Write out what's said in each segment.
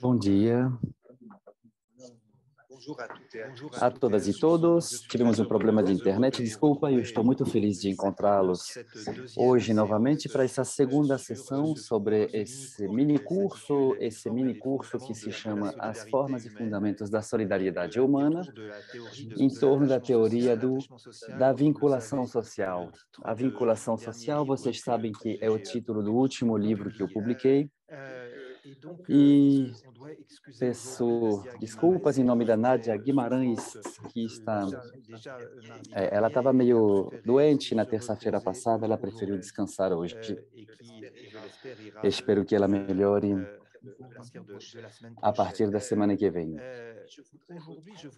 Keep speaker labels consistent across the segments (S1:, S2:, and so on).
S1: Bom dia a todas e todos. Tivemos um problema de internet, desculpa, e eu estou muito feliz de encontrá-los hoje novamente para essa segunda sessão sobre esse mini-curso que se chama As Formas e Fundamentos da Solidariedade Humana, em torno da teoria da vinculação social. A vinculação social, vocês sabem que é o título do último livro que eu publiquei, e peço desculpas em nome da Nádia Guimarães, que ela estava meio doente na terça-feira passada, ela preferiu descansar hoje. Espero que ela melhore a partir da semana que vem.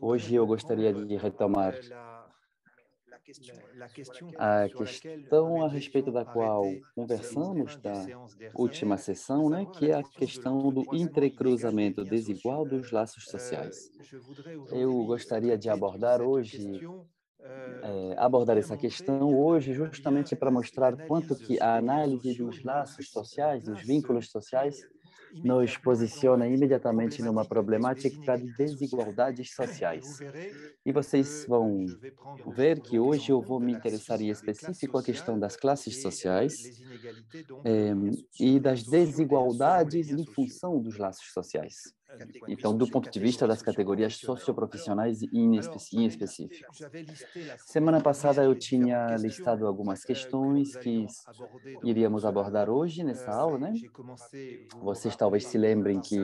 S1: Hoje eu gostaria de retomar a questão a respeito da qual conversamos da última sessão, né, que é a questão do entrecruzamento desigual dos laços sociais. Eu gostaria de abordar essa questão hoje justamente para mostrar quanto que a análise dos laços sociais, dos vínculos sociais, nos posiciona imediatamente numa problemática de desigualdades sociais. E vocês vão ver que hoje eu vou me interessar em específico a questão das classes sociais e das desigualdades em função dos laços sociais. Então, do ponto de vista das categorias socioprofissionais em específico. Semana passada eu tinha listado algumas questões que iríamos abordar hoje nessa aula, né? Vocês talvez se lembrem que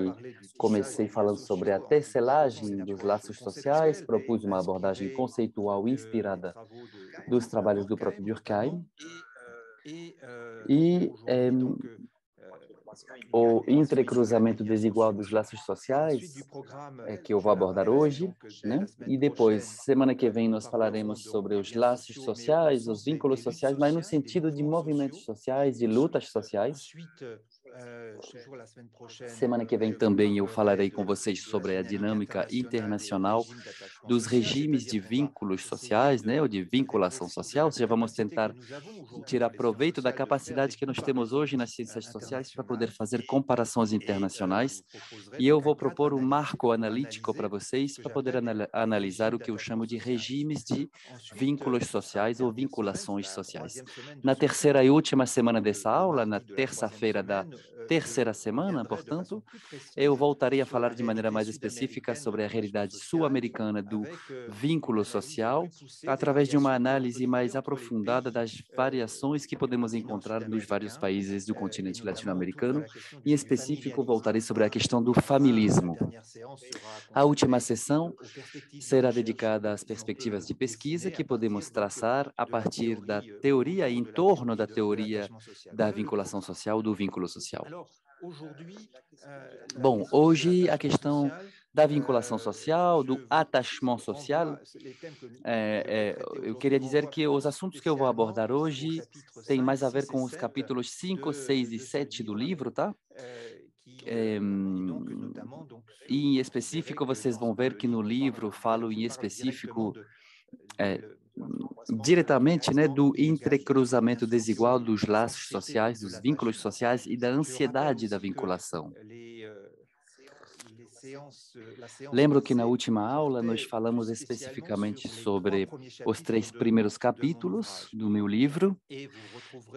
S1: comecei falando sobre a tecelagem dos laços sociais, propus uma abordagem conceitual inspirada dos trabalhos do próprio Durkheim, e o entrecruzamento desigual dos laços sociais, que eu vou abordar hoje, né? E depois, semana que vem, nós falaremos sobre os laços sociais, os vínculos sociais, mas no sentido de movimentos sociais, de lutas sociais. Semana que vem também eu falarei com vocês sobre a dinâmica internacional dos regimes de vínculos sociais, né, ou de vinculação social, ou seja, vamos tentar tirar proveito da capacidade que nós temos hoje nas ciências sociais para poder fazer comparações internacionais, e eu vou propor um marco analítico para vocês para poder analisar o que eu chamo de regimes de vínculos sociais ou vinculações sociais. Na terceira e última semana dessa aula, na terça-feira da terceira semana, portanto, eu voltarei a falar de maneira mais específica sobre a realidade sul-americana do vínculo social, através de uma análise mais aprofundada das variações que podemos encontrar nos vários países do continente latino-americano. Em específico, voltarei sobre a questão do familismo. A última sessão será dedicada às perspectivas de pesquisa que podemos traçar a partir da teoria, em torno da teoria da vinculação social, do vínculo social. Bom, hoje a questão da vinculação social, do attachement social, eu queria dizer que os assuntos que eu vou abordar hoje têm mais a ver com os capítulos 5, 6 e 7 do livro, tá? Em específico, vocês vão ver que no livro falo em específico diretamente, né, do entrecruzamento desigual dos laços sociais, dos vínculos sociais e da ansiedade da vinculação. Lembro que na última aula nós falamos especificamente sobre os 3 primeiros capítulos do meu livro,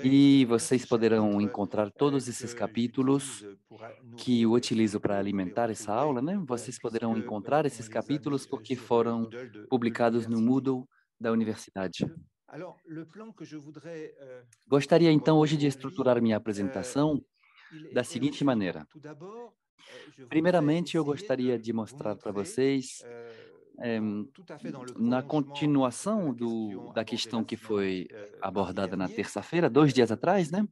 S1: e vocês poderão encontrar todos esses capítulos que eu utilizo para alimentar essa aula, né? Vocês poderão encontrar esses capítulos porque foram publicados no Moodle da universidade. Gostaria então hoje de estruturar minha apresentação da seguinte maneira. Primeiramente, eu gostaria de mostrar para vocês, na continuação da questão que foi abordada na terça-feira, 2 dias atrás, né?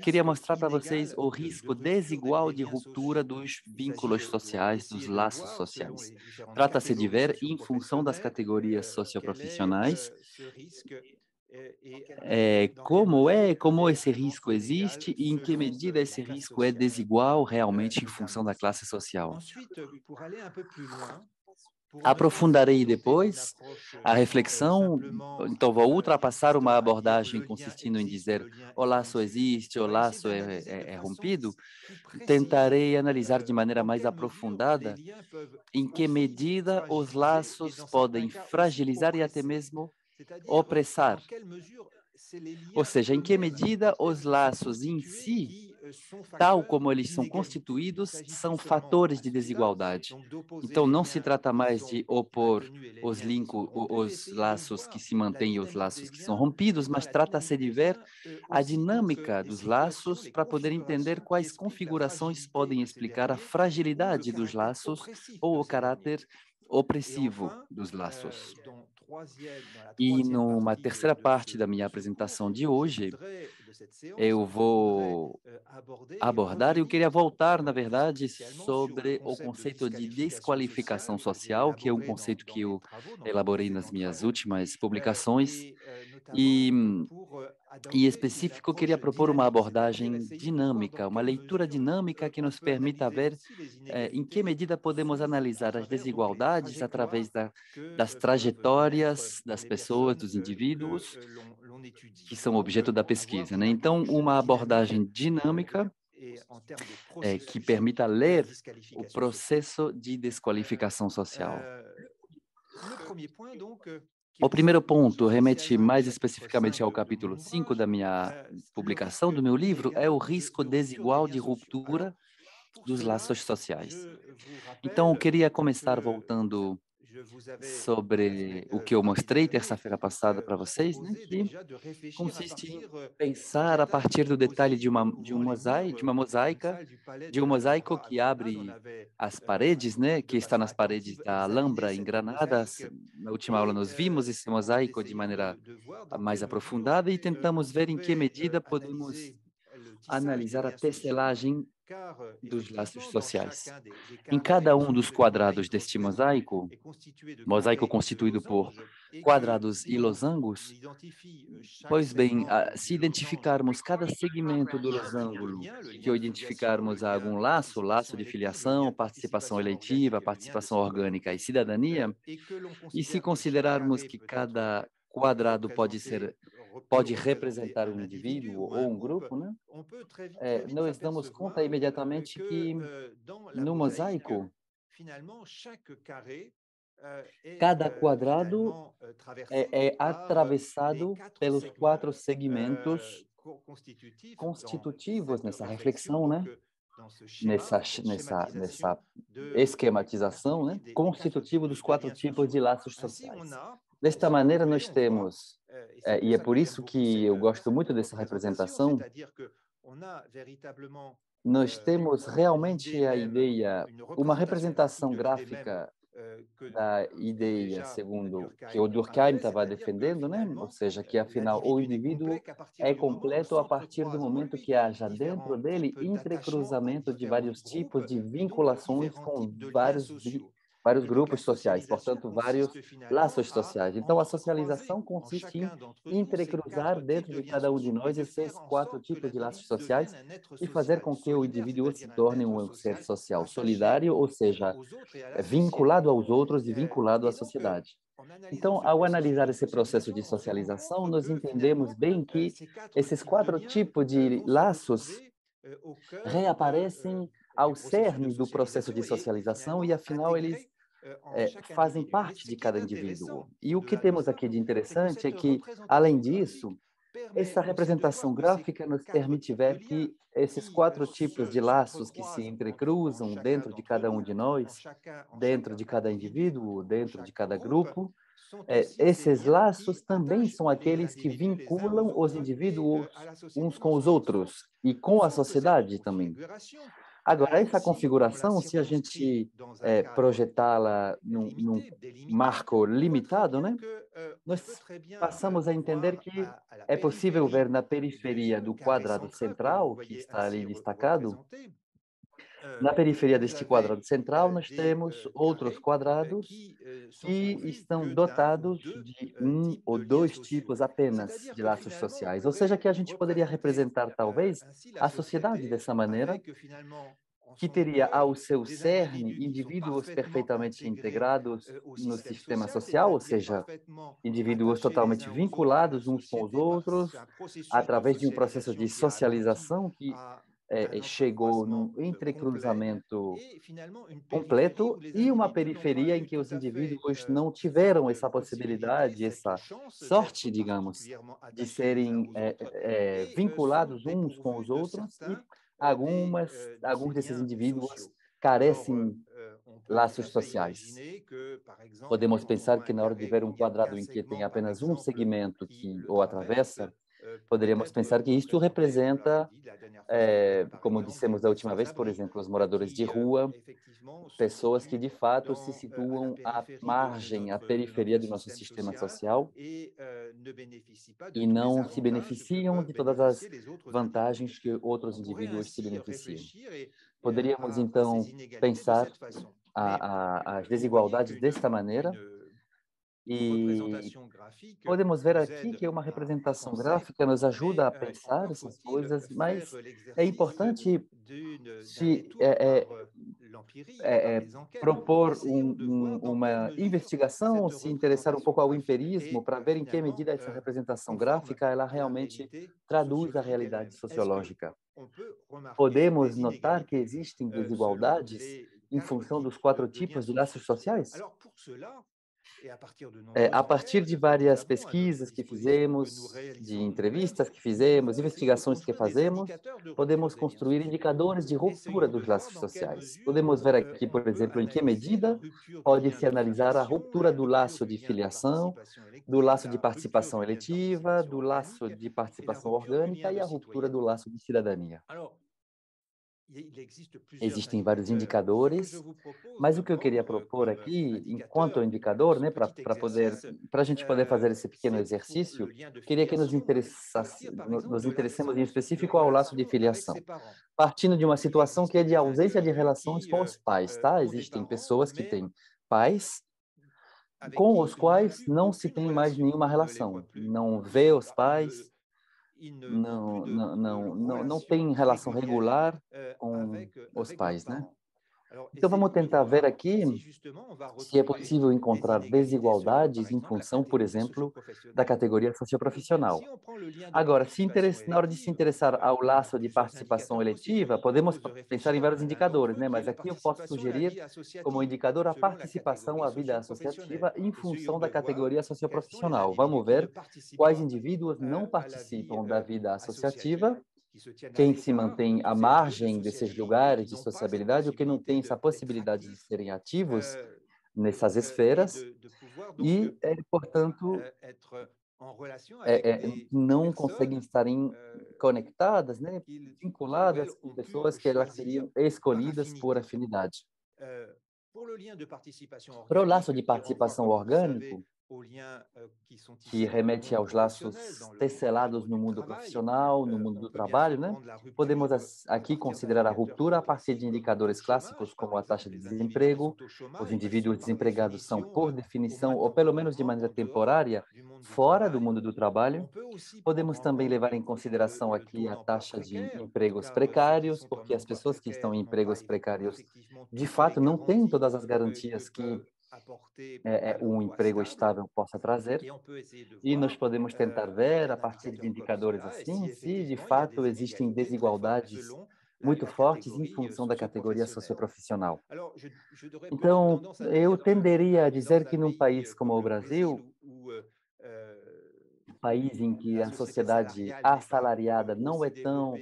S1: Queria mostrar para vocês o risco desigual de ruptura dos vínculos sociais, dos laços sociais. Trata-se de ver, em função das categorias socioprofissionais, como esse risco existe e em que medida esse risco é desigual realmente em função da classe social. Aprofundarei depois a reflexão, então vou ultrapassar uma abordagem consistindo em dizer o laço existe, o laço é rompido. Tentarei analisar de maneira mais aprofundada em que medida os laços podem fragilizar e até mesmo opressar. Ou seja, em que medida os laços em si, tal como eles são constituídos, são fatores de desigualdade. Então, não se trata mais de opor os laços que se mantêm e os laços que são rompidos, mas trata-se de ver a dinâmica dos laços para poder entender quais configurações podem explicar a fragilidade dos laços ou o caráter opressivo dos laços. E numa terceira parte da minha apresentação de hoje, eu vou abordar, e eu queria voltar, na verdade, sobre o conceito de desqualificação social, que é um conceito que eu elaborei nas minhas últimas publicações, e, em específico, eu queria propor uma abordagem dinâmica, uma leitura dinâmica que nos permita ver em que medida podemos analisar as desigualdades através das trajetórias das pessoas, dos indivíduos, que são objeto da pesquisa, né? Então, uma abordagem dinâmica que permita ler o processo de desqualificação social. O primeiro ponto remete mais especificamente ao capítulo 5 da minha publicação, do meu livro, é o risco desigual de ruptura dos laços sociais. Então, eu queria começar voltando sobre o que eu mostrei terça-feira passada para vocês, né, que consiste em pensar a partir do detalhe de um mosaico que abre as paredes, né, que está nas paredes da Alhambra em Granada. Na última aula nós vimos esse mosaico de maneira mais aprofundada e tentamos ver em que medida podemos analisar a tecelagem dos laços sociais. Em cada um dos quadrados deste mosaico constituído por quadrados e losangos, pois bem, se identificarmos cada segmento do losango, que eu identificarmos algum laço, laço de filiação, participação eleitiva, participação orgânica e cidadania, e se considerarmos que cada quadrado pode representar um indivíduo ou um grupo, né? Nós damos conta imediatamente que no mosaico, cada quadrado é atravessado pelos quatro segmentos constitutivos nessa reflexão, né? Nessa esquematização, né? Constitutivo dos quatro tipos de laços sociais. Desta maneira, nós temos, e é por isso que eu gosto muito dessa representação, nós temos realmente a ideia, uma representação gráfica da ideia, segundo que o Durkheim estava defendendo, né? Ou seja, que afinal o indivíduo é completo a partir do momento que haja dentro dele entrecruzamento de vários tipos de vinculações com vários grupos sociais, portanto, vários laços sociais. Então, a socialização consiste em entrecruzar dentro de cada um de nós esses quatro tipos de laços sociais e fazer com que o indivíduo se torne um ser social solidário, ou seja, vinculado aos outros e vinculado à sociedade. Então, ao analisar esse processo de socialização, nós entendemos bem que esses quatro tipos de laços reaparecem ao cerne do processo de socialização e, afinal, eles fazem parte de cada indivíduo. E o que temos aqui de interessante é que, além disso, essa representação gráfica nos permite ver que esses quatro tipos de laços que se entrecruzam dentro de cada um de nós, dentro de cada indivíduo, dentro de cada grupo, esses laços também são aqueles que vinculam os indivíduos uns com os outros e com a sociedade também. Agora, essa configuração, se a gente projetá-la num marco limitado, né, nós passamos a entender que é possível ver na periferia do quadrado central, que está ali destacado, na periferia deste quadrado central, nós temos outros quadrados que estão dotados de um ou dois tipos apenas de laços sociais. Ou seja, que a gente poderia representar, talvez, a sociedade dessa maneira, que teria ao seu cerne indivíduos perfeitamente integrados no sistema social, ou seja, indivíduos totalmente vinculados uns com os outros, através de um processo de socialização que chegou num entrecruzamento completo, e uma periferia em que os indivíduos não tiveram essa possibilidade, essa sorte, digamos, de serem vinculados uns com os outros, e alguns desses indivíduos carecem laços sociais. Podemos pensar que na hora de ver um quadrado em que tem apenas um segmento que o atravessa, poderíamos pensar que isto representa, como dissemos da última vez, por exemplo, os moradores de rua, pessoas que de fato se situam à margem, à periferia do nosso sistema social e não se beneficiam de todas as vantagens que outros indivíduos se beneficiam. Poderíamos, então, pensar as desigualdades desta maneira, e podemos ver aqui que uma representação gráfica nos ajuda a pensar essas coisas, mas é importante se propor uma investigação, se interessar um pouco ao empirismo para ver em que medida essa representação gráfica ela realmente traduz a realidade sociológica. Podemos notar que existem desigualdades em função dos 4 tipos de laços sociais? A partir de várias pesquisas que fizemos, de entrevistas que fizemos, investigações que fazemos, podemos construir indicadores de ruptura dos laços sociais. Podemos ver aqui, por exemplo, em que medida pode-se analisar a ruptura do laço de filiação, do laço de participação eletiva, do laço de participação orgânica e a ruptura do laço de cidadania. Existem vários indicadores, mas o que eu queria propor aqui, enquanto indicador, né, para a gente poder fazer esse pequeno exercício, queria que nos interessemos em específico ao laço de filiação, partindo de uma situação que é de ausência de relações com os pais, tá? Existem pessoas que têm pais com os quais não se tem mais nenhuma relação, não vê os pais, não tem relação regular com os pais, né? Então vamos tentar ver aqui se é possível encontrar desigualdades em função, por exemplo, da categoria socioprofissional. Agora, na hora de se interessar ao laço de participação eletiva, podemos pensar em vários indicadores, né? Mas aqui eu posso sugerir como indicador a participação à vida associativa em função da categoria socioprofissional. Vamos ver quais indivíduos não participam da vida associativa, quem se mantém à margem desses lugares de sociabilidade, ou quem não tem essa possibilidade de serem ativos nessas esferas e, portanto, não conseguem estar conectadas, né, vinculadas com pessoas que elas seriam escolhidas por afinidade. Para o laço de participação orgânico, que remete aos laços tecelados no mundo profissional, no mundo do trabalho, né? Podemos aqui considerar a ruptura a partir de indicadores clássicos como a taxa de desemprego. Os indivíduos desempregados são, por definição, ou pelo menos de maneira temporária, fora do mundo do trabalho. Podemos também levar em consideração aqui a taxa de empregos precários, porque as pessoas que estão em empregos precários, de fato, não têm todas as garantias que um emprego estável possa trazer, e nós podemos tentar ver, a partir de indicadores assim, se de fato existem desigualdades muito fortes em função da categoria socioprofissional. Então, eu tenderia a dizer que num país como o Brasil, país em que a sociedade assalariada não é tão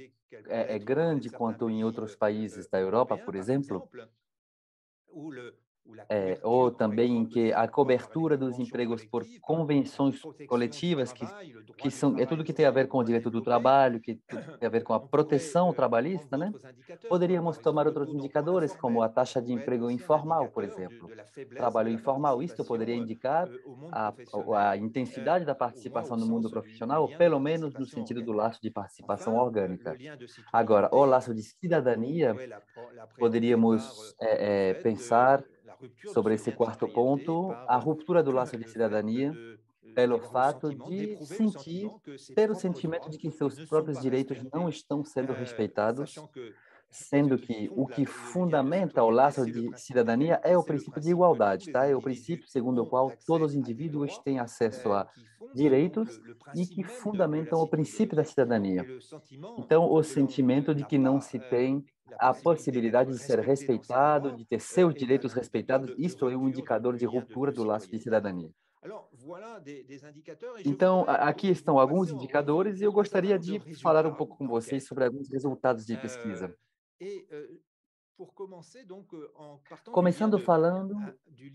S1: grande quanto em outros países da Europa, por exemplo, ou também em que a cobertura dos empregos por convenções coletivas, que são, tudo que tem a ver com o direito do trabalho, que tudo tem a ver com a proteção trabalhista, né? Poderíamos tomar outros indicadores, como a taxa de emprego informal, por exemplo. Trabalho informal, isto poderia indicar a intensidade da participação no mundo profissional, pelo menos no sentido do laço de participação orgânica. Agora, o laço de cidadania, poderíamos pensar sobre esse quarto ponto, a ruptura do laço de cidadania pelo fato de ter o sentimento de que seus próprios direitos não estão sendo respeitados, sendo que o que fundamenta o laço de cidadania é o princípio de igualdade, tá? É o princípio segundo o qual todos os indivíduos têm acesso a direitos e que fundamentam o princípio da cidadania. Então, o sentimento de que não se tem a possibilidade de ser respeitado, de ter seus direitos respeitados, isto é um indicador de ruptura do laço de cidadania. Então, aqui estão alguns indicadores e eu gostaria de falar um pouco com vocês sobre alguns resultados de pesquisa. Começando falando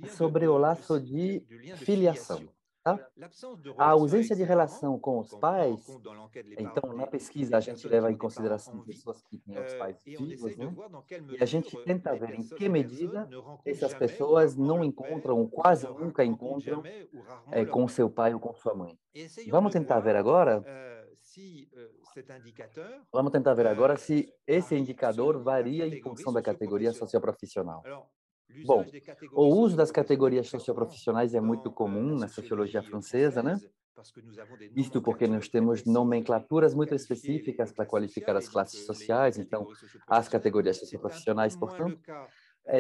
S1: sobre o laço de filiação, tá? A ausência de relação com os pais, então, na pesquisa, a gente leva em consideração pessoas que têm os pais vivos, né? E a gente tenta ver em que medida essas pessoas não encontram, ou quase nunca encontram, com seu pai ou com sua mãe. Vamos tentar ver agora? Vamos tentar ver agora se esse indicador varia em função da categoria socioprofissional. Bom, o uso das categorias socioprofissionais é muito comum na sociologia francesa, né? Isto porque nós temos nomenclaturas muito específicas para qualificar as classes sociais, então, as categorias socioprofissionais, portanto,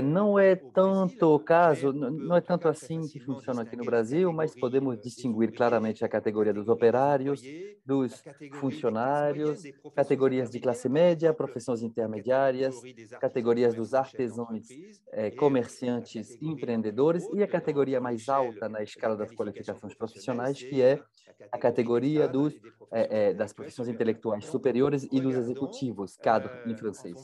S1: não é tanto o caso, não é tanto assim que funciona aqui no Brasil, mas podemos distinguir claramente a categoria dos operários, dos funcionários, categorias de classe média, profissões intermediárias, categorias dos artesãos, comerciantes e empreendedores, e a categoria mais alta na escala das qualificações profissionais, que é a categoria das profissões intelectuais superiores e dos executivos, cadre em francês.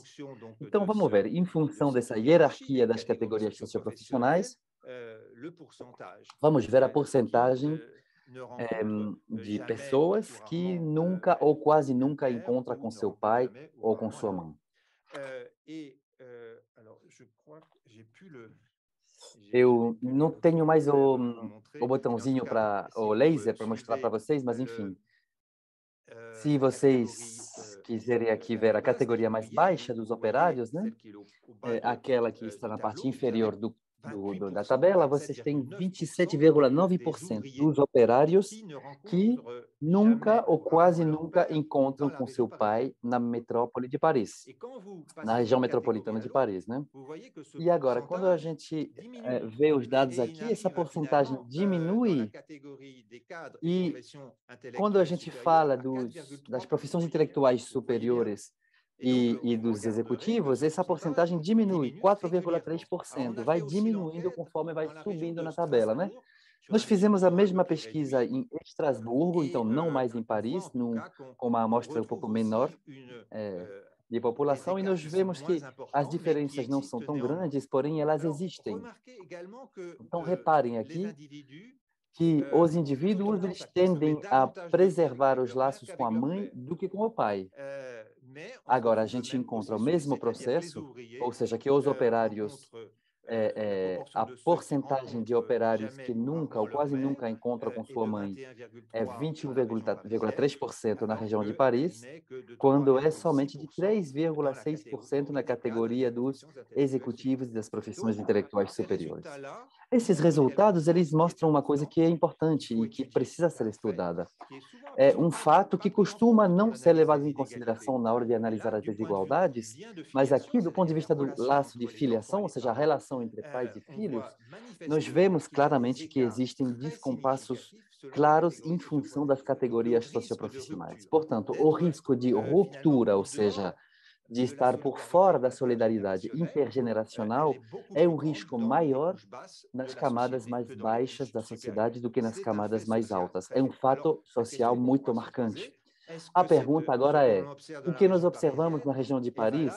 S1: Então, vamos ver, em função dessa hierarquia das categorias socioprofissionais, vamos ver a porcentagem de pessoas que nunca ou quase nunca encontra com seu pai ou com sua mãe. Eu não tenho mais o botãozinho para o laser para mostrar para vocês, mas enfim, se vocês quiserem aqui ver a categoria mais baixa dos operários, né? Aquela que está na parte inferior da tabela, vocês têm 27,9% dos operários que nunca ou quase nunca encontram com seu pai na metrópole de Paris, na região metropolitana de Paris, né? E agora, quando a gente vê os dados aqui, essa porcentagem diminui e quando a gente fala das profissões intelectuais superiores e dos executivos, essa porcentagem diminui, 4,3%, vai diminuindo conforme vai subindo na tabela, né? Nós fizemos a mesma pesquisa em Estrasburgo, então não mais em Paris, com uma amostra um pouco menor de população, e nós vemos que as diferenças não são tão grandes, porém elas existem. Então, reparem aqui que os indivíduos eles tendem a preservar os laços com a mãe do que com o pai. Agora, a gente encontra o mesmo processo, ou seja, que os operários, a porcentagem de operários que nunca ou quase nunca encontram com sua mãe é 21,3% na região de Paris, quando é somente de 3,6% na categoria dos executivos e das profissões intelectuais superiores. Esses resultados, eles mostram uma coisa que é importante e que precisa ser estudada. É um fato que costuma não ser levado em consideração na hora de analisar as desigualdades, mas aqui, do ponto de vista do laço de filiação, ou seja, a relação entre pais e filhos, nós vemos claramente que existem descompassos claros em função das categorias socioprofissionais. Portanto, o risco de ruptura, ou seja, de estar por fora da solidariedade intergeneracional, é um risco maior nas camadas mais baixas da sociedade do que nas camadas mais altas. É um fato social muito marcante. A pergunta agora é: o que nós observamos na região de Paris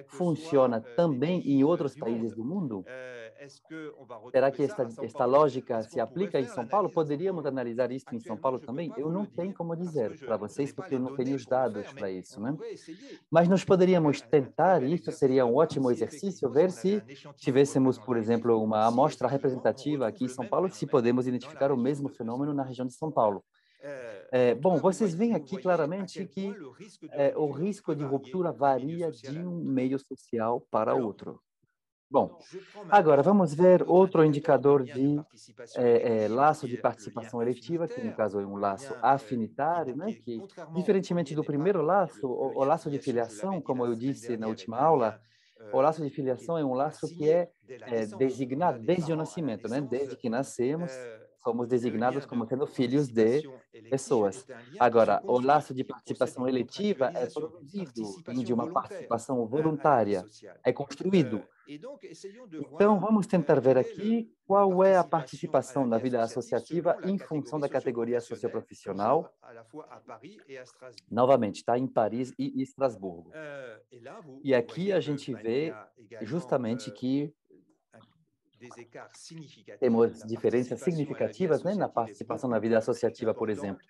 S1: funciona também em outros países do mundo? Será que esta lógica se aplica em São Paulo? Poderíamos analisar isso em São Paulo também? Eu não tenho como dizer para vocês, porque eu não tenho os dados para isso, né? Mas nós poderíamos tentar, e isso seria um ótimo exercício, ver se tivéssemos, por exemplo, uma amostra representativa aqui em São Paulo, se podemos identificar o mesmo fenômeno na região de São Paulo. Bom, vocês veem aqui claramente que o risco de ruptura varia de um meio social para outro. Bom, agora vamos ver outro indicador de laço de participação eletiva, que no caso é um laço afinitário, né? Que, diferentemente do primeiro laço, o laço de filiação, como eu disse na última aula, o laço de filiação é um laço que é designado desde o nascimento, né? Desde que nascemos, somos designados como sendo filhos de pessoas. Agora, o laço de participação eletiva é produzido de uma participação voluntária, é construído. Então, vamos tentar ver aqui qual é a participação na vida associativa em função da categoria socioprofissional. Novamente, está em Paris e Estrasburgo. E aqui a gente vê justamente que temos diferenças significativas, né, na participação na vida associativa, por exemplo.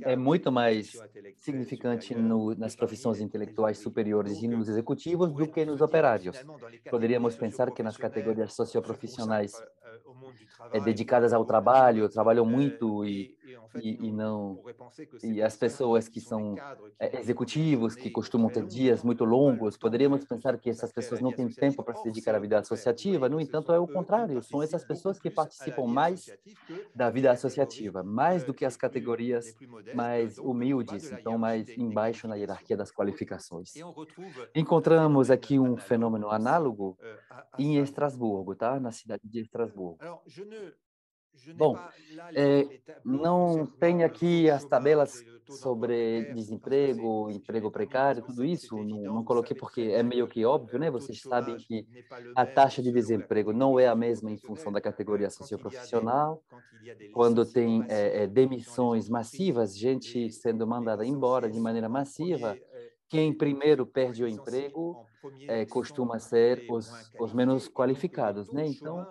S1: É muito mais significante nas profissões intelectuais superiores e nos executivos do que nos operários. Poderíamos pensar que nas categorias socioprofissionais dedicadas ao trabalho, trabalham muito e não e as pessoas que são executivos, que costumam ter dias muito longos, poderíamos pensar que essas pessoas não têm tempo para se dedicar à vida associativa. No entanto, é o contrário, são essas pessoas que participam mais da vida associativa, mais do que as categorias mais humildes, então mais embaixo na hierarquia das qualificações. Encontramos aqui um fenômeno análogo em Estrasburgo, tá? Na cidade de Estrasburgo. Bom, não tem aqui as tabelas sobre desemprego, emprego precário, tudo isso, não coloquei porque é meio que óbvio, né? Vocês sabem que a taxa de desemprego não é a mesma em função da categoria socioprofissional. Quando tem demissões massivas, gente sendo mandada embora de maneira massiva, quem primeiro perde o emprego costuma ser os menos qualificados, né? Então,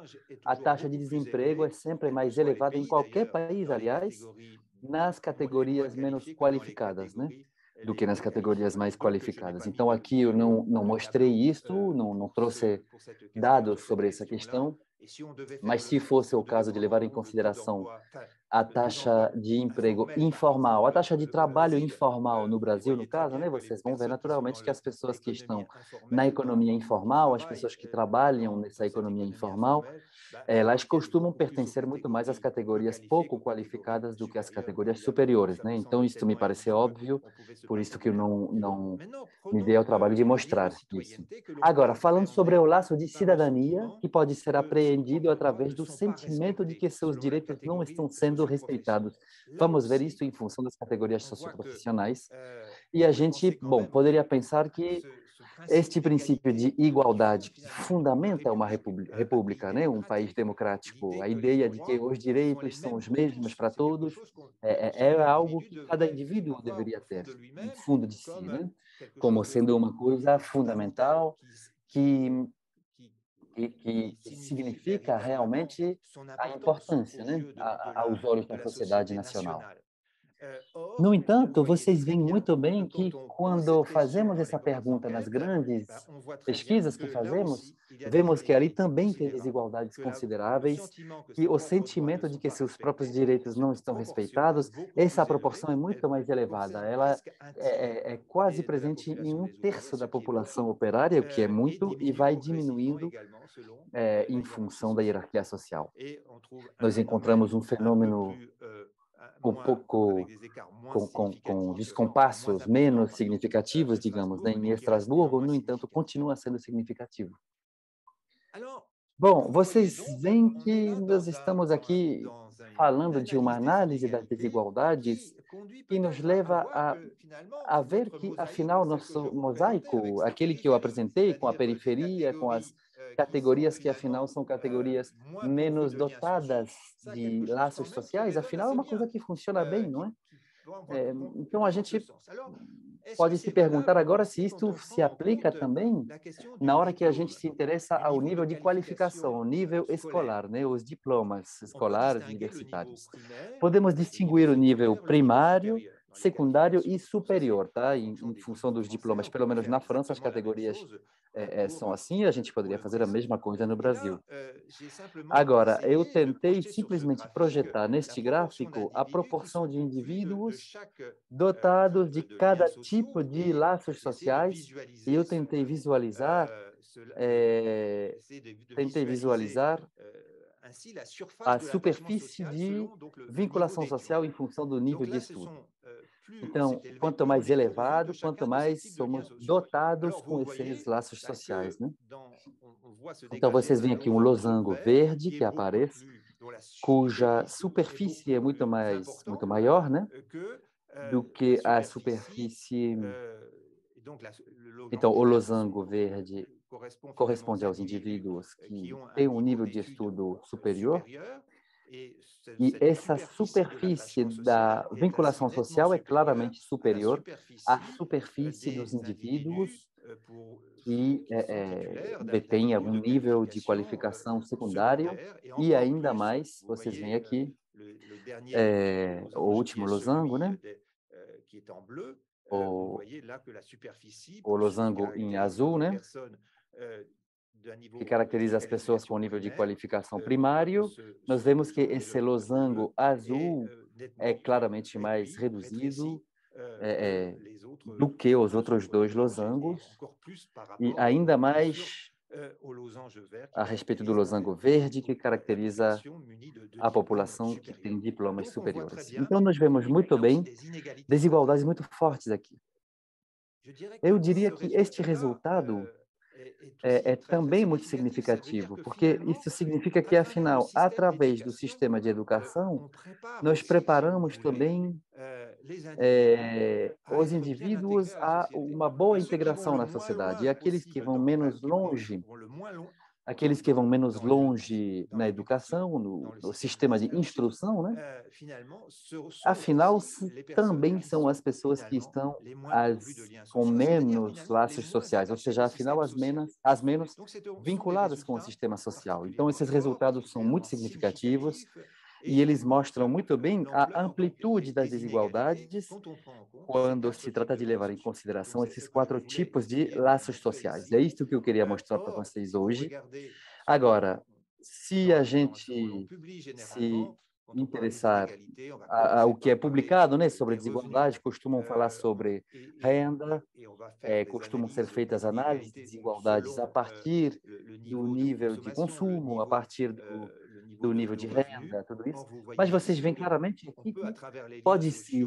S1: a taxa de desemprego é sempre mais elevada em qualquer país, aliás, nas categorias menos qualificadas, né? Do que nas categorias mais qualificadas. Então, aqui eu não mostrei isso, não trouxe dados sobre essa questão, mas se fosse o caso de levar em consideração a taxa de emprego informal, a taxa de trabalho informal no Brasil, no caso, né? Vocês vão ver naturalmente que as pessoas que estão na economia informal, as pessoas que trabalham nessa economia informal, elas costumam pertencer muito mais às categorias pouco qualificadas do que às categorias superiores, né? Então, isso me parece óbvio, por isso que eu não me dei ao trabalho de mostrar isso. Agora, falando sobre o laço de cidadania, que pode ser apreendido através do sentimento de que seus direitos não estão sendo respeitados. Vamos ver isso em função das categorias socioprofissionais. E a gente, bom, poderia pensar que este princípio de igualdade que fundamenta uma república, né, um país democrático, a ideia de que os direitos são os mesmos para todos, é algo que cada indivíduo deveria ter no fundo de si, né, como sendo uma coisa fundamental que que significa realmente a importância, né, aos olhos da sociedade nacional. No entanto, vocês veem muito bem que quando fazemos essa pergunta nas grandes pesquisas que fazemos, vemos que ali também tem desigualdades consideráveis, que o sentimento de que seus próprios direitos não estão respeitados, essa proporção é muito mais elevada. Ela é quase presente em um terço da população operária, o que é muito, e vai diminuindo em função da hierarquia social. Nós encontramos um fenômeno um pouco com descompassos menos significativos, digamos, né, em Estrasburgo, no entanto, continua sendo significativo. Bom, vocês veem que nós estamos aqui falando de uma análise das desigualdades que nos leva a ver que, afinal, nosso mosaico, aquele que eu apresentei, com a periferia, com as categorias que, afinal, são categorias menos dotadas de laços sociais, afinal, é uma coisa que funciona bem, não é? Então, a gente pode se perguntar agora se isto se aplica também na hora que a gente se interessa ao nível de qualificação, ao nível escolar, né? Os diplomas escolares universitários. Podemos distinguir o nível primário, secundário e superior, tá? Em função dos diplomas, pelo menos na França, as categorias são assim, a gente poderia fazer a mesma coisa no Brasil. Agora, eu tentei simplesmente projetar neste gráfico a proporção de indivíduos dotados de cada tipo de laços sociais, e eu tentei visualizar a superfície de vinculação social em função do nível de estudo. Então, quanto mais elevado, quanto mais somos dotados com esses laços sociais, né? Então, vocês veem aqui um losango verde que aparece, cuja superfície é muito maior, né, do que a superfície. Então, o losango verde corresponde aos indivíduos que têm um nível de estudo superior, e essa superfície da vinculação social é claramente superior à superfície dos indivíduos que detêm algum nível de qualificação secundário, e ainda mais, vocês veem aqui, o último losango, né? O, o losango em azul, né? Que caracteriza as pessoas com nível de qualificação primário. Nós vemos que esse losango azul é claramente mais reduzido do que os outros dois losangos, e ainda mais a respeito do losango verde, que caracteriza a população que tem diplomas superiores. Então, nós vemos muito bem desigualdades muito fortes aqui. Eu diria que este resultado é também muito significativo, porque isso significa que, afinal, através do sistema de educação, nós preparamos também os indivíduos a uma boa integração na sociedade. E aqueles que vão menos longe na educação, no sistema de instrução, né? Afinal, também são as pessoas que estão com menos laços sociais, ou seja, afinal, as menos vinculadas com o sistema social. Então, esses resultados são muito significativos e eles mostram muito bem a amplitude das desigualdades quando se trata de levar em consideração esses 4 tipos de laços sociais. É isso que eu queria mostrar para vocês hoje. Agora, se a gente se interessar o que é publicado, né, sobre desigualdade, costumam falar sobre renda, costumam ser feitas análises de desigualdades a partir do nível de consumo, a partir do nível de renda, tudo isso. Mas vocês veem claramente aqui que pode-se,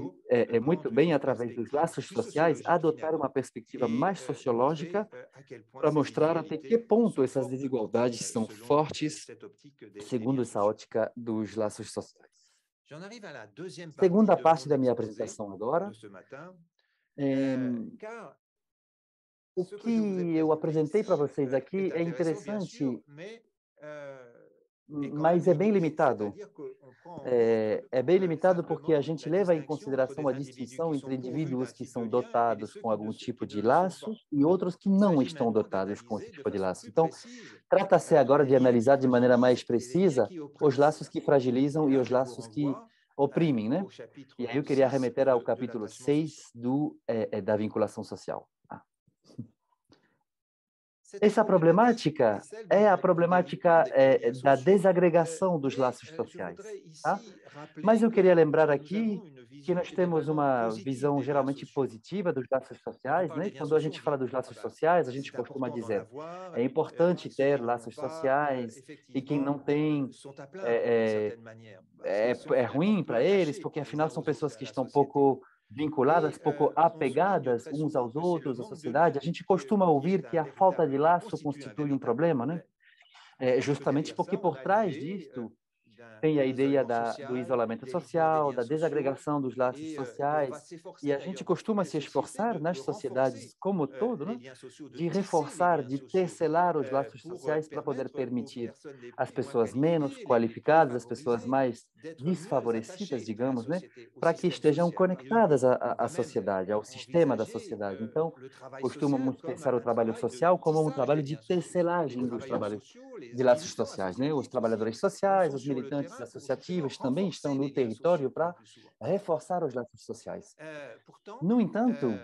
S1: muito bem, através dos laços sociais, adotar uma perspectiva mais sociológica para mostrar até que ponto essas desigualdades são fortes, segundo essa ótica dos laços sociais. Segunda parte da minha apresentação agora. O que eu apresentei para vocês aqui é interessante, mas é bem limitado. É bem limitado porque a gente leva em consideração a distinção entre indivíduos que são dotados com algum tipo de laço e outros que não estão dotados com esse tipo de laço. Então, trata-se agora de analisar de maneira mais precisa os laços que fragilizam e os laços que oprimem, né? E aí eu queria remeter ao capítulo 6 da vinculação social. Essa problemática é a problemática da desagregação dos laços sociais, tá? Mas eu queria lembrar aqui que nós temos uma visão geralmente positiva dos laços sociais, né? Quando a gente fala dos laços sociais, a gente costuma dizer é importante ter laços sociais, e quem não tem é ruim para eles, porque afinal são pessoas que estão pouco vinculadas, pouco apegadas uns aos outros, à sociedade. A gente costuma ouvir que a falta de laço constitui um problema, né? Justamente porque por trás disto tem a ideia do isolamento social, da desagregação dos laços sociais, e a gente costuma se esforçar nas sociedades como todo, né, de reforçar, de tecelar os laços sociais para poder permitir às pessoas menos qualificadas, às pessoas mais desfavorecidas, digamos, né, para que estejam conectadas à sociedade, ao sistema da sociedade. Então, costumamos pensar o trabalho social como um trabalho de tecelagem dos trabalhos de laços sociais, né? Os trabalhadores sociais, os militares militantes associativos também estão no território para reforçar os laços sociais. No entanto,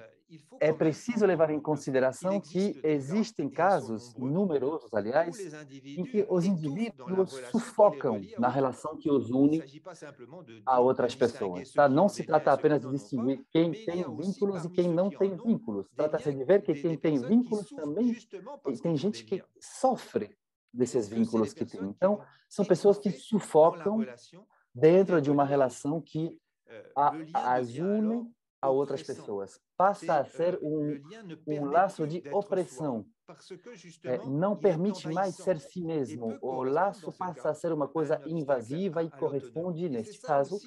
S1: é preciso levar em consideração que existem casos, numerosos, aliás, em que os indivíduos sufocam na relação que os une a outras pessoas. Tá? Não se trata apenas de distinguir quem tem vínculos e quem não tem vínculos. Trata-se de ver que quem tem vínculos também tem gente que sofre desses vínculos que tem. Então, são pessoas que sufocam dentro de uma relação que as une a outras pessoas. Passa a ser um laço de opressão. Não permite mais ser si mesmo. O laço passa a ser uma coisa invasiva e corresponde, neste caso,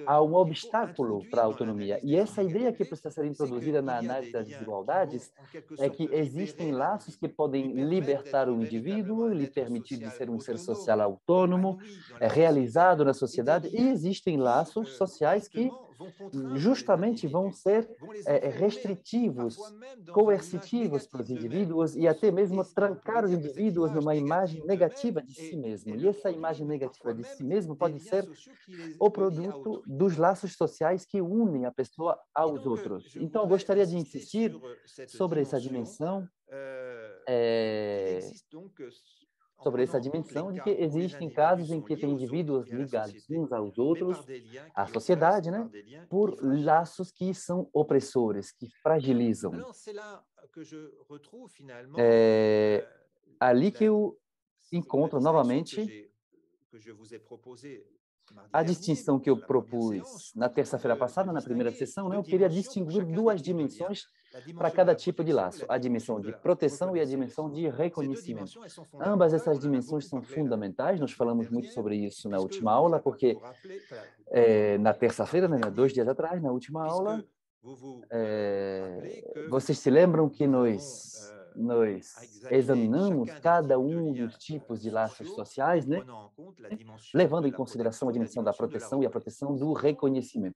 S1: a um obstáculo para a autonomia. E essa ideia que precisa ser introduzida na análise das desigualdades é que existem laços que podem libertar o indivíduo, lhe permitir de ser um ser social autônomo, realizado na sociedade, e existem laços sociais que justamente vão ser restritivos, coercitivos para os indivíduos e até mesmo trancar os indivíduos numa imagem negativa de si mesmo. E essa imagem negativa de si mesmo pode ser o produto dos laços sociais que unem a pessoa aos outros. Então, eu gostaria de insistir sobre essa dimensão, de que existem casos em que tem indivíduos ligados uns aos outros, à sociedade, né, por laços que são opressores, que fragilizam. É ali que eu encontro novamente a distinção que eu propus na terça-feira passada, na primeira sessão, né, eu queria distinguir duas dimensões para cada tipo de laço, a dimensão de proteção e a dimensão de reconhecimento. Ambas essas dimensões são fundamentais, nós falamos muito sobre isso na última aula, porque na terça-feira, né, 2 dias atrás, na última aula, vocês se lembram que nós examinamos cada um dos tipos de laços sociais, né? Levando em consideração a dimensão da proteção e a proteção do reconhecimento.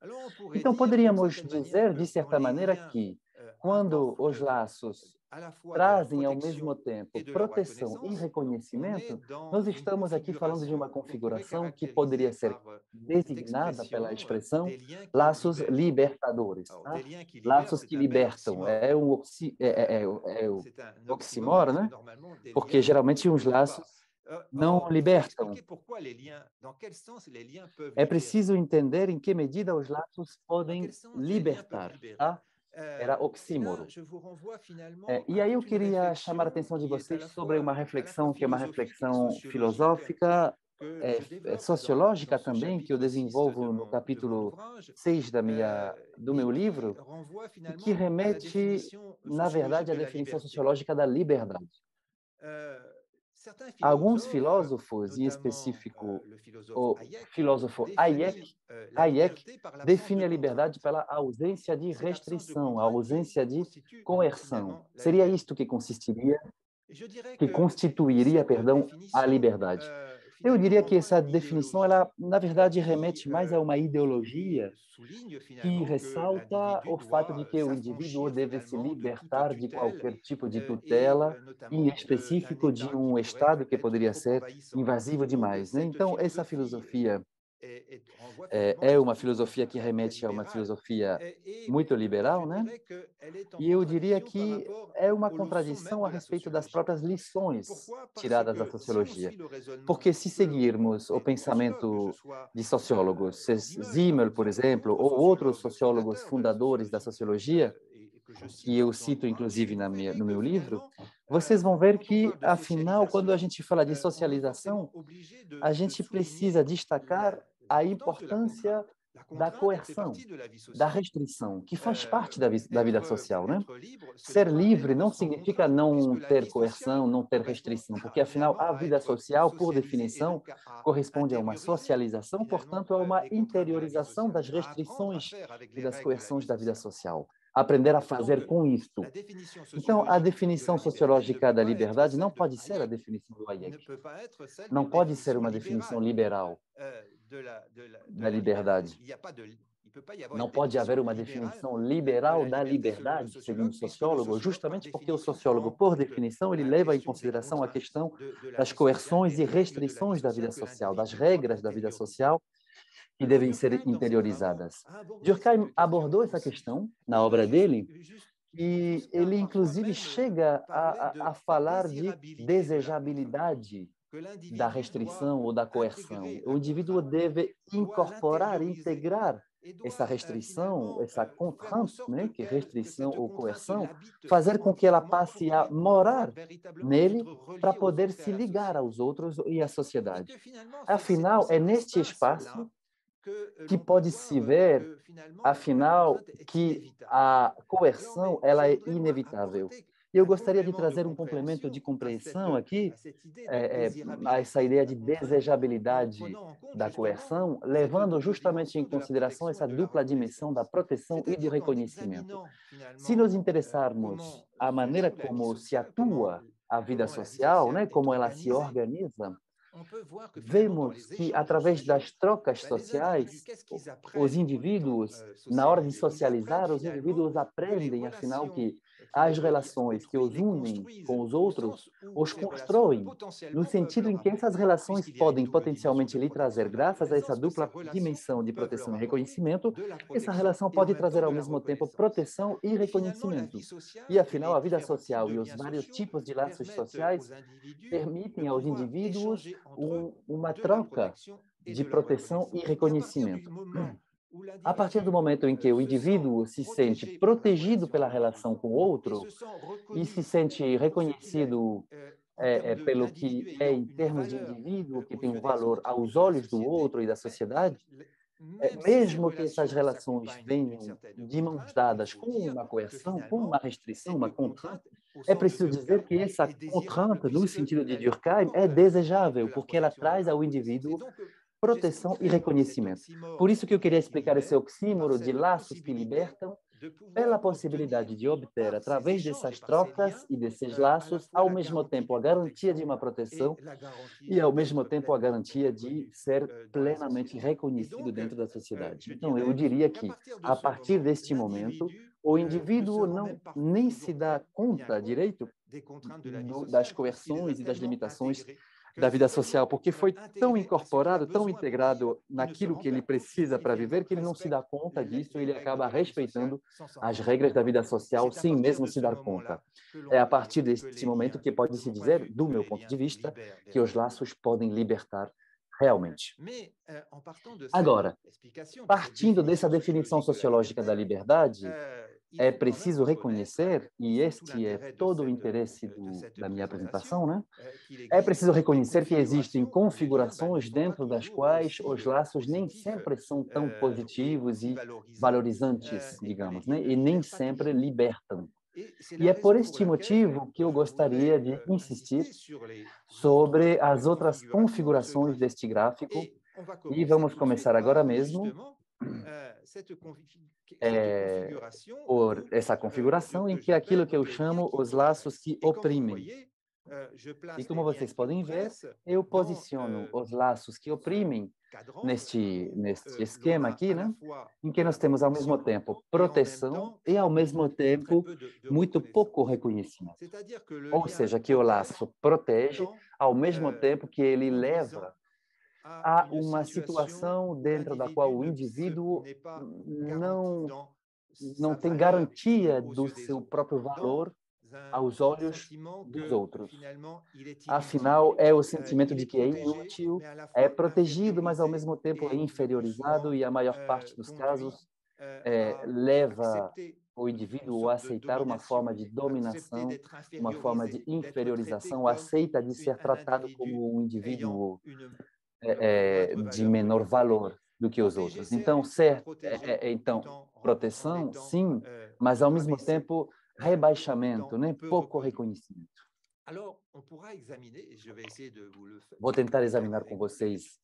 S1: Então, poderíamos dizer, de certa maneira, que quando os laços trazem ao mesmo tempo proteção e reconhecimento, nós estamos aqui falando de uma configuração que poderia ser designada pela expressão laços libertadores. Tá? Laços que libertam. É um oxímoro, né? Porque geralmente os laços não libertam. É preciso entender em que medida os laços podem libertar. Tá? Era oxímoro. E aí eu queria chamar a atenção de vocês sobre uma reflexão que é uma reflexão filosófica, sociológica também, que eu desenvolvo no capítulo 6 do meu livro, e que remete, na verdade, à definição sociológica da liberdade. Alguns filósofos, em específico o filósofo Hayek define a liberdade pela ausência de restrição, a ausência de coerção. Seria isto que constituiria, a liberdade. Eu diria que essa definição, ela, na verdade, remete mais a uma ideologia que ressalta o fato de que o indivíduo deve se libertar de qualquer tipo de tutela, em específico de um Estado que poderia ser invasivo demais, né? Então, essa filosofia é uma filosofia que remete a uma filosofia muito liberal, né? E eu diria que é uma contradição a respeito das próprias lições tiradas da sociologia. Porque se seguirmos o pensamento de sociólogos, Simmel, por exemplo, ou outros sociólogos fundadores da sociologia, que eu cito inclusive no meu livro, vocês vão ver que, afinal, quando a gente fala de socialização, a gente precisa destacar a importância da coerção, da restrição, que faz parte da vida social, né? Ser livre não significa não ter coerção, não ter restrição, porque, afinal, a vida social, por definição, corresponde a uma socialização, portanto, a uma interiorização das restrições e das coerções da vida social. Aprender a fazer com isto. Então, a definição sociológica da liberdade não pode ser a definição do Hayek. Não pode ser uma definição liberal da liberdade. Não pode haver uma definição liberal da liberdade, segundo o sociólogo, justamente porque o sociólogo, por definição, ele leva em consideração a questão das coerções e restrições da vida social, das regras da vida social que devem ser interiorizadas. Durkheim abordou essa questão na obra dele e ele, inclusive, chega a falar de desejabilidade da restrição ou da coerção. O indivíduo deve incorporar, integrar essa restrição, essa contrainte, né, que é restrição ou coerção, fazer com que ela passe a morar nele para poder se ligar aos outros e à sociedade. Afinal, é neste espaço que pode se ver, afinal, que a coerção ela é inevitável. E eu gostaria de trazer um complemento de compreensão aqui a essa ideia de desejabilidade da coerção, levando justamente em consideração essa dupla dimensão da proteção e do reconhecimento. Se nos interessarmos a maneira como se atua a vida social, né, como ela se organiza, vemos que, através das trocas sociais, os indivíduos, na hora de socializar, os indivíduos aprendem, afinal, que as relações que os unem com os outros os constroem, no sentido em que essas relações podem potencialmente lhe trazer, graças a essa dupla dimensão de proteção e reconhecimento, essa relação pode trazer ao mesmo tempo proteção e reconhecimento. E, afinal, a vida social e os vários tipos de laços sociais permitem aos indivíduos uma troca de proteção e reconhecimento. A partir do momento em que o indivíduo se sente protegido pela relação com o outro e se sente reconhecido pelo que é em termos de indivíduo, que tem um valor aos olhos do outro e da sociedade, mesmo que essas relações venham de mãos dadas com uma coerção, com uma restrição, uma contrainte, é preciso dizer que essa contrainte, no sentido de Durkheim, é desejável, porque ela traz ao indivíduo proteção e reconhecimento. Por isso que eu queria explicar esse oxímoro de laços que libertam, pela possibilidade de obter, através dessas trocas e desses laços, ao mesmo tempo a garantia de uma proteção e, ao mesmo tempo, a garantia de ser plenamente reconhecido dentro da sociedade. Então, eu diria que, a partir deste momento, o indivíduo não nem se dá conta direito das coerções e das limitações da vida social, porque foi tão incorporado, tão integrado naquilo que ele precisa para viver, que ele não se dá conta disso e ele acaba respeitando as regras da vida social sem mesmo se dar conta. É a partir deste momento que pode-se dizer, do meu ponto de vista, que os laços podem libertar realmente. Agora, partindo dessa definição sociológica da liberdade, é preciso reconhecer, e este é todo o interesse da minha apresentação, né? É preciso reconhecer que existem configurações dentro das quais os laços nem sempre são tão positivos e valorizantes, digamos, né? E nem sempre libertam. E é por este motivo que eu gostaria de insistir sobre as outras configurações deste gráfico, e vamos começar agora mesmo por essa configuração em que aquilo que eu chamo os laços que oprimem. E como vocês podem ver, eu posiciono os laços que oprimem neste esquema aqui, né? Em que nós temos ao mesmo tempo proteção e ao mesmo tempo muito pouco reconhecimento. Ou seja, que o laço protege ao mesmo tempo que ele leva a uma situação dentro da qual o indivíduo não tem garantia do seu próprio valor aos olhos dos outros. Afinal, é o sentimento de que é inútil, é protegido, mas ao mesmo tempo é inferiorizado e a maior parte dos casos leva o indivíduo a aceitar uma forma de dominação, uma forma de inferiorização, aceita de ser tratado como um indivíduo de menor valor do que os outros. Então, então proteção, sim, mas ao mesmo tempo rebaixamento, né? Pouco reconhecimento. Vou tentar examinar com vocês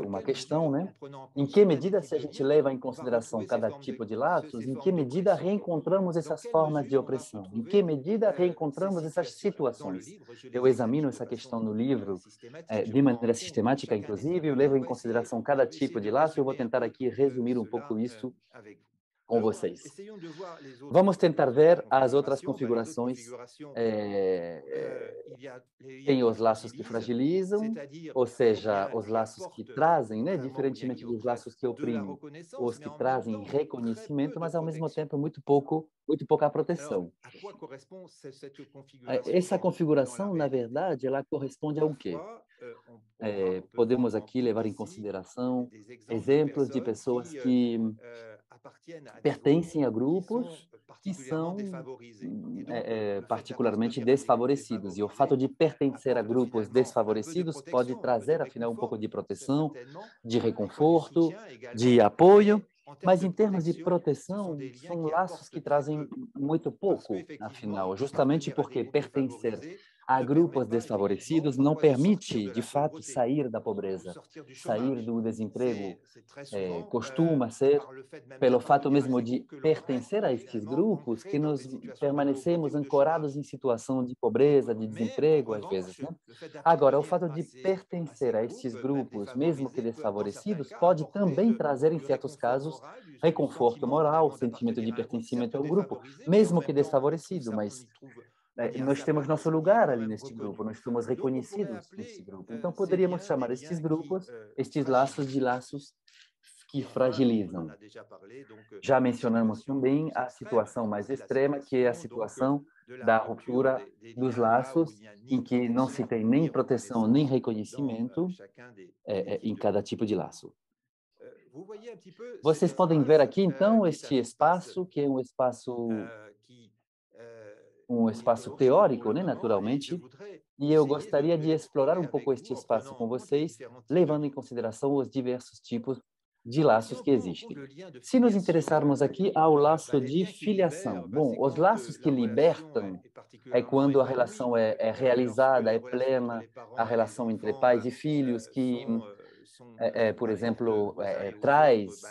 S1: uma questão, né? Em que medida, se a gente leva em consideração cada tipo de laços, em que medida reencontramos essas formas de opressão? Em que medida reencontramos essas situações? Eu examino essa questão no livro de maneira sistemática, inclusive, eu levo em consideração cada tipo de laço, eu vou tentar aqui resumir um pouco isso com vocês. Vamos tentar ver as outras configurações. Tem os laços que fragilizam, ou seja, os laços que trazem, né, diferentemente dos laços que oprimem, os que trazem reconhecimento, mas ao mesmo tempo muito pouca proteção. Essa configuração, na verdade, ela corresponde a um quê? Podemos aqui levar em consideração exemplos de pessoas que pertencem a grupos que são particularmente desfavorecidos. E o fato de pertencer a grupos desfavorecidos pode trazer, afinal, um pouco de proteção, de reconforto, de apoio, mas em termos de proteção, são laços que trazem muito pouco, afinal, justamente porque pertencer a grupos desfavorecidos não permite, de fato, sair da pobreza, sair do desemprego. Costuma ser pelo fato mesmo de pertencer a estes grupos que nós permanecemos ancorados em situação de pobreza, de desemprego, às vezes, né? Agora, o fato de pertencer a estes grupos, mesmo que desfavorecidos, pode também trazer, em certos casos, reconforto moral, sentimento de pertencimento ao grupo, mesmo que desfavorecido, mas nós temos nosso lugar ali neste grupo, nós somos reconhecidos neste grupo. Então, poderíamos chamar estes grupos, estes laços, de laços que fragilizam. Já mencionamos também a situação mais extrema, que é a situação da ruptura dos laços, em que não se tem nem proteção nem reconhecimento em cada tipo de laço. Vocês podem ver aqui, então, este espaço, que é um espaço teórico, né, naturalmente, e eu gostaria de explorar um pouco este espaço com vocês, levando em consideração os diversos tipos de laços que existem. Se nos interessarmos aqui ao laço de filiação, bom, os laços que libertam é quando a relação é realizada, é plena, a relação entre pais e filhos, que, por exemplo, traz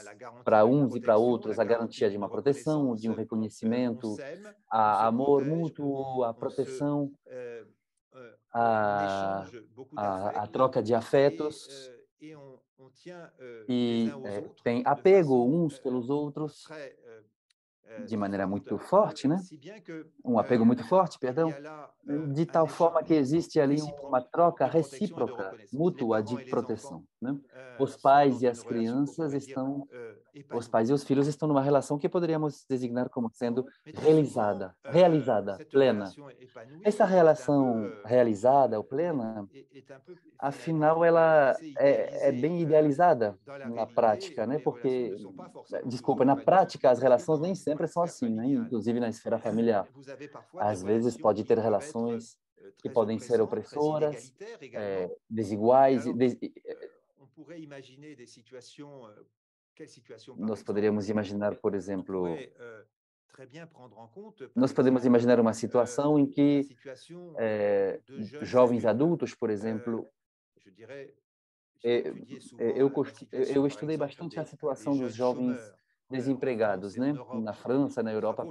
S1: para uns e para outros a garantia de uma proteção, de um reconhecimento, a amor mútuo, a proteção, a, a troca de afetos e tem apego uns pelos outros de maneira muito forte, né? Um apego muito forte, perdão, de tal forma que existe ali uma troca recíproca, mútua de proteção, né? Os pais e as crianças estão, os pais e os filhos estão numa relação que poderíamos designar como sendo realizada, plena. Essa relação realizada ou plena, afinal, ela é bem idealizada na prática, né? Porque, desculpa, na prática as relações nem sempre são assim, né? Inclusive na esfera familiar. Às vezes pode ter relações que podem ser opressoras, desiguais. Nós poderíamos imaginar, por exemplo, nós podemos imaginar uma situação em que jovens adultos, por exemplo, eu estudei bastante a situação dos jovens desempregados, né? Na França, na Europa,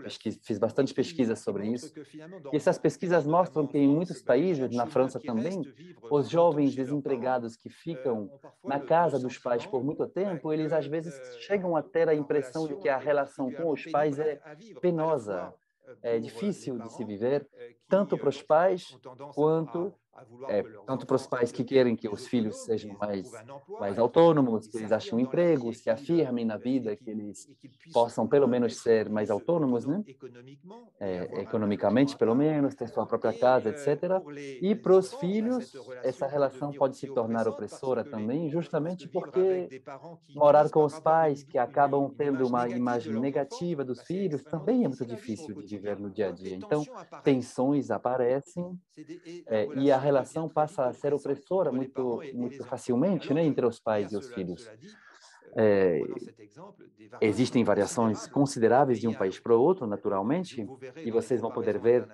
S1: fiz bastante pesquisa sobre isso. E essas pesquisas mostram que em muitos países, na França também, os jovens desempregados que ficam na casa dos pais por muito tempo, eles às vezes chegam a ter a impressão de que a relação com os pais é penosa, é difícil de se viver, tanto para os pais quanto tanto para os pais que querem que os filhos sejam mais autônomos, que eles achem um emprego, se afirmem na vida, que eles possam pelo menos ser mais autônomos, né? Economicamente, pelo menos, ter sua própria casa, etc. E para os filhos, essa relação pode se tornar opressora também, justamente porque morar com os pais que acabam tendo uma imagem negativa dos filhos também é muito difícil de viver no dia a dia. Então, tensões aparecem e a relação passa a ser opressora muito facilmente, né, entre os pais e os filhos. Existem variações consideráveis de um país para o outro, naturalmente, e vocês vão poder ver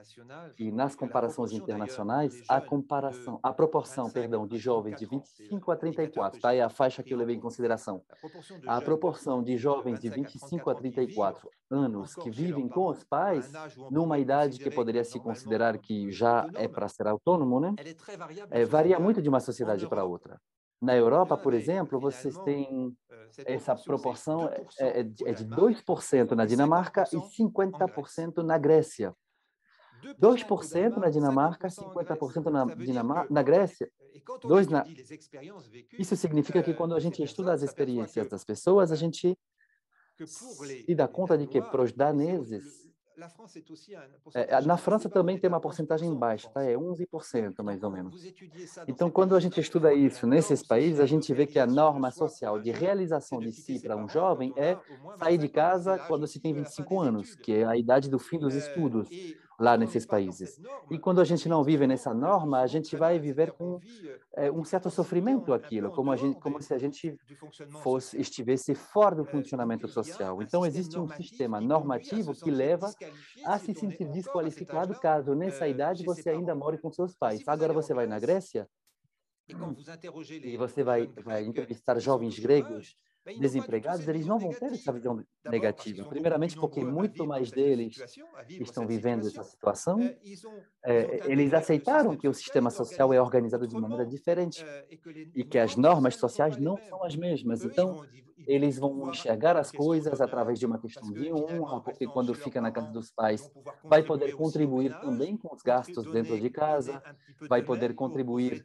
S1: que nas comparações internacionais, a proporção, perdão, de jovens de 25 a 34, tá? É a faixa que eu levei em consideração. A proporção de jovens de 25 a 34 anos que vivem com os pais, numa idade que poderia se considerar que já é para ser autônomo, né? Varia muito de uma sociedade para outra. Na Europa, por exemplo, vocês têm essa proporção de 2% na Dinamarca e 50% na Grécia. 2% na Dinamarca, 50% na Grécia. Isso significa que quando a gente estuda as experiências das pessoas, a gente se dá conta de que para os daneses, na França também tem uma porcentagem baixa, tá? É 11% mais ou menos. Então, quando a gente estuda isso nesses países, a gente vê que a norma social de realização de si para um jovem é sair de casa quando se tem 25 anos, que é a idade do fim dos estudos lá nesses países. E quando a gente não vive nessa norma, a gente vai viver com um certo sofrimento aquilo, como se a gente estivesse fora do funcionamento social. Então, existe um sistema normativo que leva a se sentir desqualificado caso nessa idade você ainda more com seus pais. Agora você vai na Grécia e você vai entrevistar jovens gregos desempregados, eles não vão ter essa visão negativa. Primeiramente, porque muito mais deles estão vivendo essa situação. Eles aceitaram que o sistema social é organizado de maneira diferente e que as normas sociais não são as mesmas. Então, eles vão enxergar as coisas através de uma questão de honra, porque quando fica na casa dos pais, vai poder contribuir também com os gastos dentro de casa, vai poder contribuir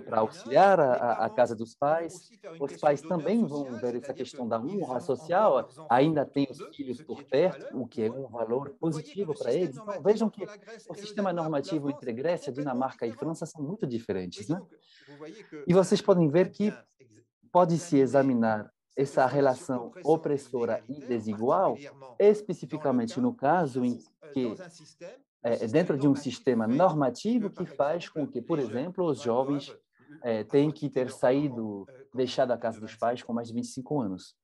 S1: para auxiliar a casa dos pais. Os pais também vão ver essa questão da honra social, ainda tem os filhos por perto, o que é um valor positivo para eles. Então, vejam que o sistema normativo entre Grécia, Dinamarca e França são muito diferentes, né? E vocês podem ver que pode-se examinar essa relação opressora e desigual, especificamente no caso em que dentro de um sistema normativo que faz com que, por exemplo, os jovens tenham que ter saído, deixado a casa dos pais com mais de 25 anos.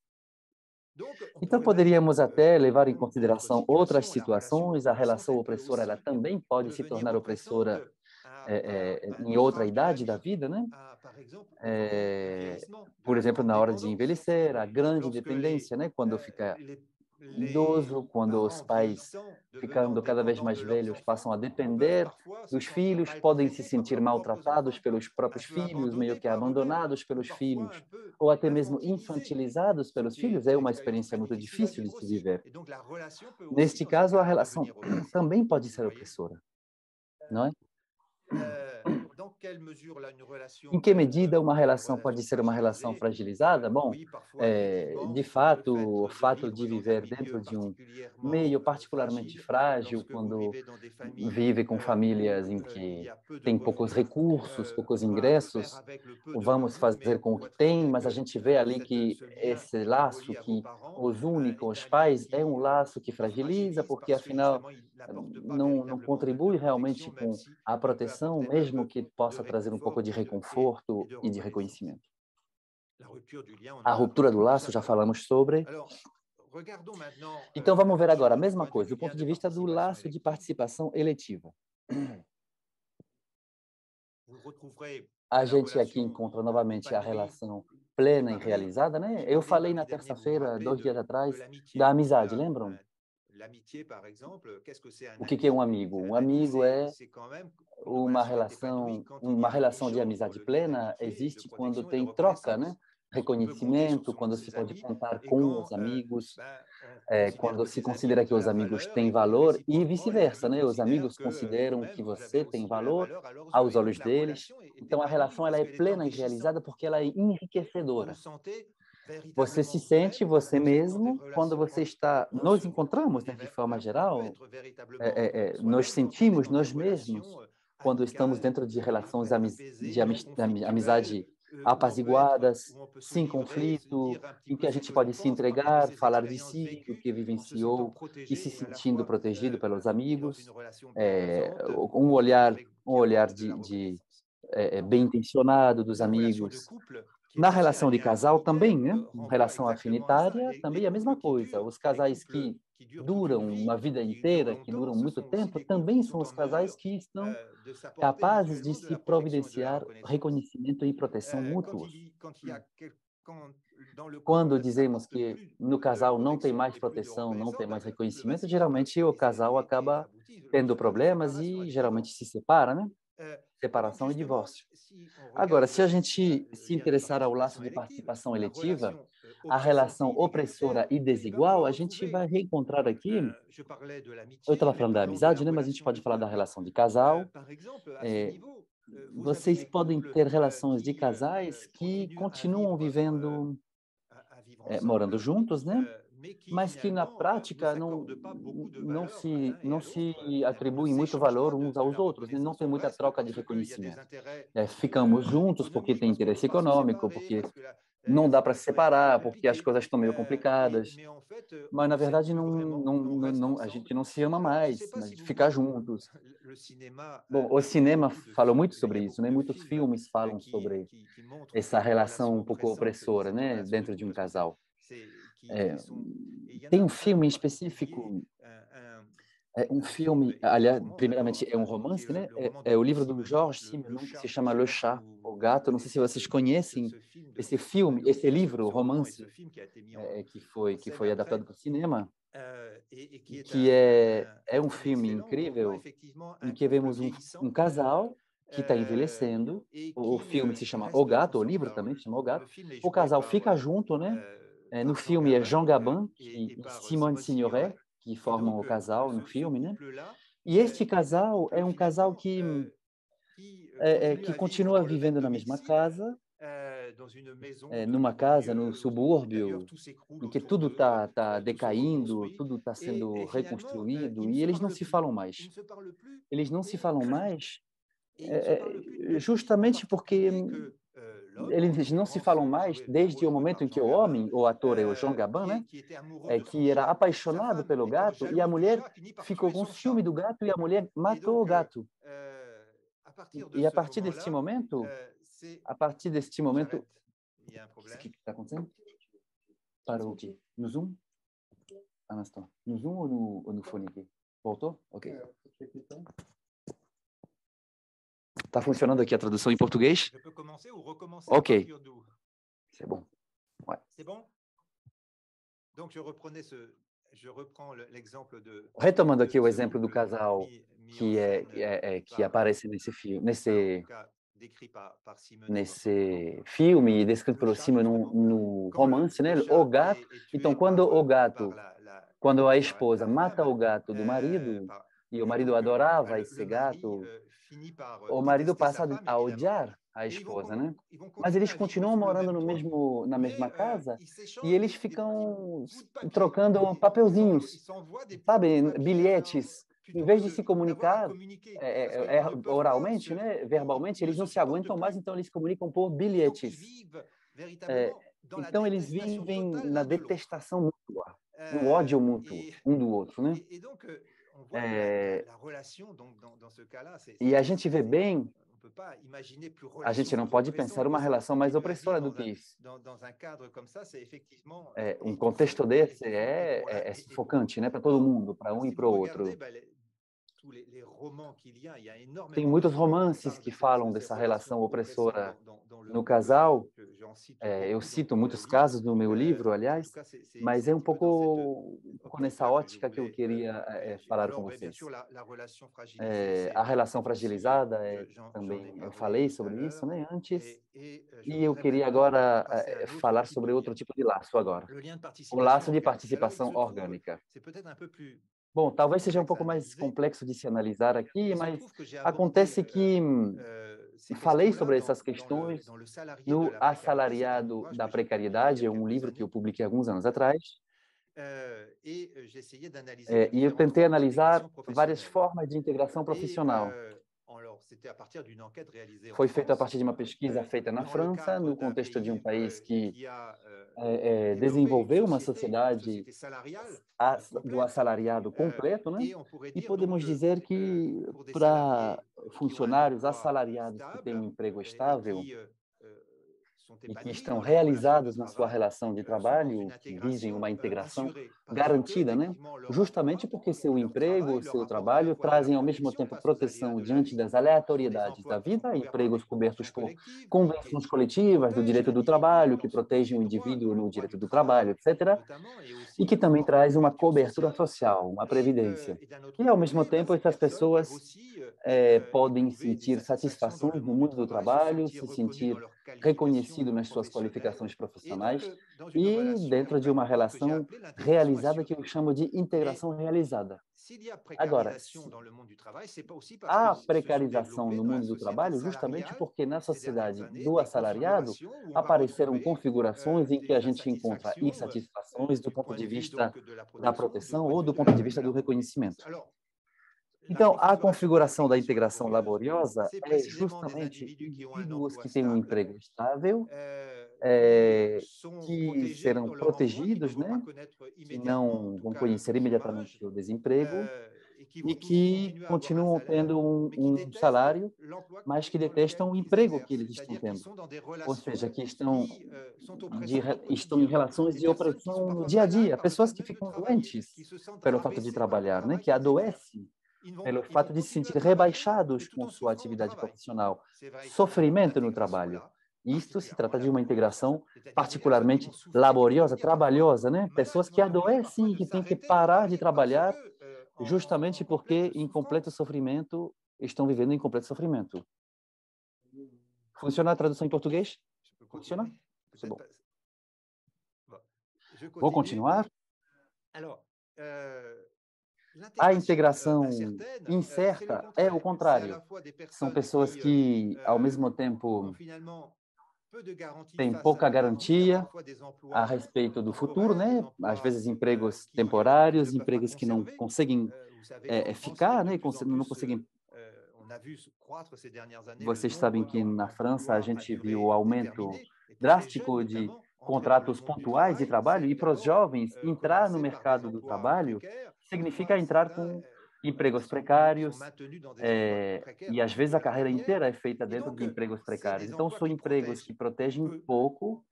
S1: Então, poderíamos até levar em consideração outras situações. A relação opressora ela também pode se tornar opressora em outra idade da vida, né? Por exemplo, na hora de envelhecer, a grande dependência, né? Quando fica idoso, quando os pais, ficando cada vez mais velhos, passam a depender dos filhos, podem se sentir maltratados pelos próprios filhos, meio que abandonados pelos filhos, ou até mesmo infantilizados pelos filhos. É uma experiência muito difícil de se viver. Neste caso, a relação também pode ser opressora, não é? Em que medida uma relação pode ser uma relação fragilizada? Bom, de fato, o fato de viver dentro de um meio particularmente frágil, quando vive com famílias em que tem poucos recursos, poucos ingressos, vamos fazer com o que tem, mas a gente vê ali que esse laço que os une com os pais é um laço que fragiliza, porque afinal não contribui realmente com a proteção, mesmo que possa trazer um pouco de reconforto e de reconhecimento. A ruptura do laço, já falamos sobre. Então, vamos ver agora a mesma coisa, do ponto de vista do laço de participação eletiva. A gente aqui encontra novamente a relação plena e realizada, né? Eu falei na terça-feira, 2 dias atrás, da amizade, lembram? O que é um amigo? Um amigo é uma relação de amizade plena existe quando tem troca, né? Reconhecimento, quando se pode contar com os amigos, quando se considera que os amigos têm valor e vice-versa, né? Os amigos consideram que você tem valor aos olhos deles. Então, a relação ela é plena e realizada porque ela é enriquecedora. Você se sente você mesmo quando você está... Nós encontramos, né, de forma geral, nós sentimos nós mesmos quando estamos dentro de relações de amizade apaziguadas, sem conflito, em que a gente pode se entregar, falar de si, do que vivenciou e se sentindo protegido pelos amigos, um olhar bem intencionado dos amigos, Na relação de casal também, né? Relação afinitária também é a mesma coisa. Os casais que duram uma vida inteira, que duram muito tempo, também são os casais que estão capazes de se providenciar reconhecimento e proteção mútuos. Quando dizemos que no casal não tem mais proteção, não tem mais reconhecimento, geralmente o casal acaba tendo problemas e geralmente se separa, né? Separação e divórcio. Agora, se a gente se interessar ao laço de participação eletiva, a relação opressora e desigual, a gente vai reencontrar aqui. Eu estava falando da amizade, né? Mas a gente pode falar da relação de casal. É, Vocês podem ter relações de casais que continuam vivendo, morando juntos, né? Mas que na prática não se atribuem muito valor uns aos outros, né? Não tem muita troca de reconhecimento. Ficamos juntos porque tem interesse econômico, porque não dá para se separar, porque as coisas estão meio complicadas. Mas, na verdade, a gente não se ama mais, mas ficar juntos. Bom, o cinema falou muito sobre isso, né? Muitos filmes falam sobre essa relação um pouco opressora, né? Dentro de um casal. É, Tem um filme em específico, um filme, aliás, primeiramente é um romance, né? É o livro do Georges Simenon, que se chama Le Chat, o Gato. Não sei se vocês conhecem esse filme, esse livro, romance, que foi adaptado para o cinema, que é um filme incrível em que vemos um casal que está envelhecendo. O filme se chama O Gato, o livro também se chama O Gato. O casal fica junto, né? No filme é Jean Gabin e Simone Signoret que formam o casal no filme, né? E este casal é um casal que continua vivendo na mesma casa, numa casa no subúrbio, em que tudo tá decaindo, tudo está sendo reconstruído, e eles não se falam mais. Eles não se falam mais justamente porque eles não se falam mais desde o momento em que o homem, o ator é o Jean Gabin, né? Que era apaixonado pelo gato, e a mulher ficou com ciúme do gato, e a mulher matou o gato. E a partir deste momento, o que está acontecendo? Parou o quê? No Zoom? Un instant. No Zoom ou no fone aqui? Voltou? Ok. Está funcionando aqui a tradução em português? Ok. C'est bon. Ouais.
S2: C'est bon? Donc, je reprends l'exemple de
S1: Retomando aqui o exemplo do casal que aparece nesse filme descrito pelo Simon no romance, né? O gato. Então, quando a esposa mata o gato do marido, e o marido adorava esse gato, o marido passa a odiar a esposa, né? Mas eles continuam morando na mesma casa e eles ficam trocando papelzinhos, sabe, bilhetes. Em vez de se comunicar oralmente, né, verbalmente, eles não se aguentam mais, então eles comunicam por bilhetes. Então eles vivem na detestação mútua, no ódio mútuo um do outro, né? E a gente vê bem, a gente não pode pensar uma relação mais opressora do que isso. Um contexto desse é sufocante, né, para todo mundo, para um e para o outro. Tem muitos romances que falam dessa relação opressora no casal. Eu cito muitos casos no meu livro, aliás, mas é um pouco nessa ótica que eu queria falar com vocês. A relação fragilizada, também eu falei sobre isso, né, antes, e eu queria agora falar sobre outro tipo de laço agora, o laço de participação orgânica. Bom, talvez seja um pouco mais complexo de se analisar aqui, mas acontece que falei sobre essas questões no Assalariado da Precariedade, é um livro que eu publiquei alguns anos atrás, e eu tentei analisar várias formas de integração profissional. Foi feito a partir de uma pesquisa feita na França, no contexto de um país que desenvolveu uma sociedade do assalariado completo, né? E podemos dizer que para funcionários assalariados que têm um emprego estável, e que estão realizados na sua relação de trabalho, que vivem uma integração garantida, né? Justamente porque seu emprego, seu trabalho trazem ao mesmo tempo proteção diante das aleatoriedades da vida, empregos cobertos por convenções coletivas do direito do trabalho, que protegem o indivíduo no direito do trabalho, etc., e que também traz uma cobertura social, uma previdência. E, ao mesmo tempo, essas pessoas podem sentir satisfações no mundo do trabalho, se sentir reconhecido nas suas qualificações profissionais e dentro de uma relação realizada que eu chamo de integração realizada. Agora, há precarização no mundo do trabalho justamente porque na sociedade do assalariado apareceram configurações em que a gente encontra insatisfações do ponto de vista da proteção ou do ponto de vista do reconhecimento. Então, a configuração da integração laboriosa é justamente indivíduos que têm um emprego estável, que serão protegidos, né? Que não vão conhecer imediatamente o desemprego e que continuam tendo um salário, mas que detestam o emprego que eles estão tendo. Ou seja, que estão em relações de opressão no dia a dia. Pessoas que ficam doentes pelo fato de trabalhar, né? Que adoecem pelo fato de se sentir rebaixados com sua atividade profissional, sofrimento no trabalho. Isto se trata de uma integração particularmente laboriosa, trabalhosa, né? Pessoas que adoecem e que têm que parar de trabalhar justamente porque em completo sofrimento estão vivendo em completo sofrimento. Funciona a tradução em português? Funciona? Tá bom. Vou continuar? A integração incerta é o contrário. São pessoas que, ao mesmo tempo, têm pouca garantia a respeito do futuro, né? Às vezes empregos temporários, empregos que não conseguem ficar, né? Não conseguem. Vocês sabem que na França a gente viu o aumento drástico de contratos pontuais de trabalho e para os jovens entrar no mercado do trabalho significa entrar com empregos precários e às vezes a carreira inteira é feita dentro de empregos precários. Então são empregos que protegem pouco,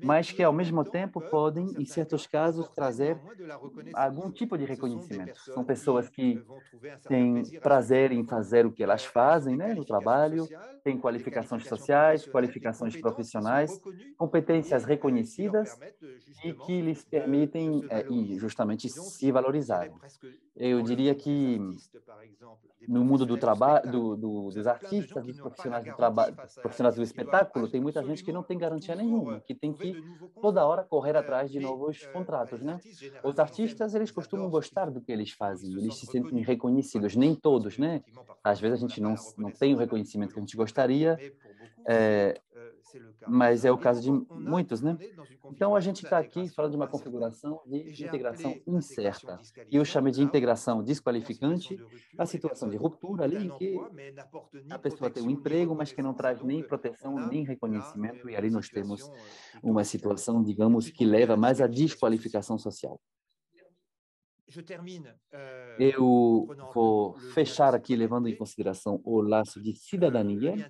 S1: mas que ao mesmo tempo podem, em certos casos, trazer algum tipo de reconhecimento. São pessoas que têm prazer em fazer o que elas fazem, né, no trabalho, têm qualificações sociais, qualificações profissionais, competências reconhecidas e que lhes permitem justamente se valorizarem. Eu diria que no mundo do trabalho, dos artistas, dos profissionais do trabalho, profissionais do espetáculo, tem muita gente que não tem garantia nenhuma, que tem que toda hora correr atrás de novos contratos, né? Os artistas, eles costumam gostar do que eles fazem, eles se sentem reconhecidos, nem todos, né? Às vezes a gente não tem o reconhecimento que a gente gostaria, mas é o caso de muitos, né? Então, a gente está aqui falando de uma configuração de integração incerta. E eu chamei de integração desqualificante a situação de ruptura ali em que a pessoa tem um emprego, mas que não traz nem proteção, nem reconhecimento, e ali nós temos uma situação, digamos, que leva mais à desqualificação social. Eu vou fechar aqui levando em consideração o laço de cidadania.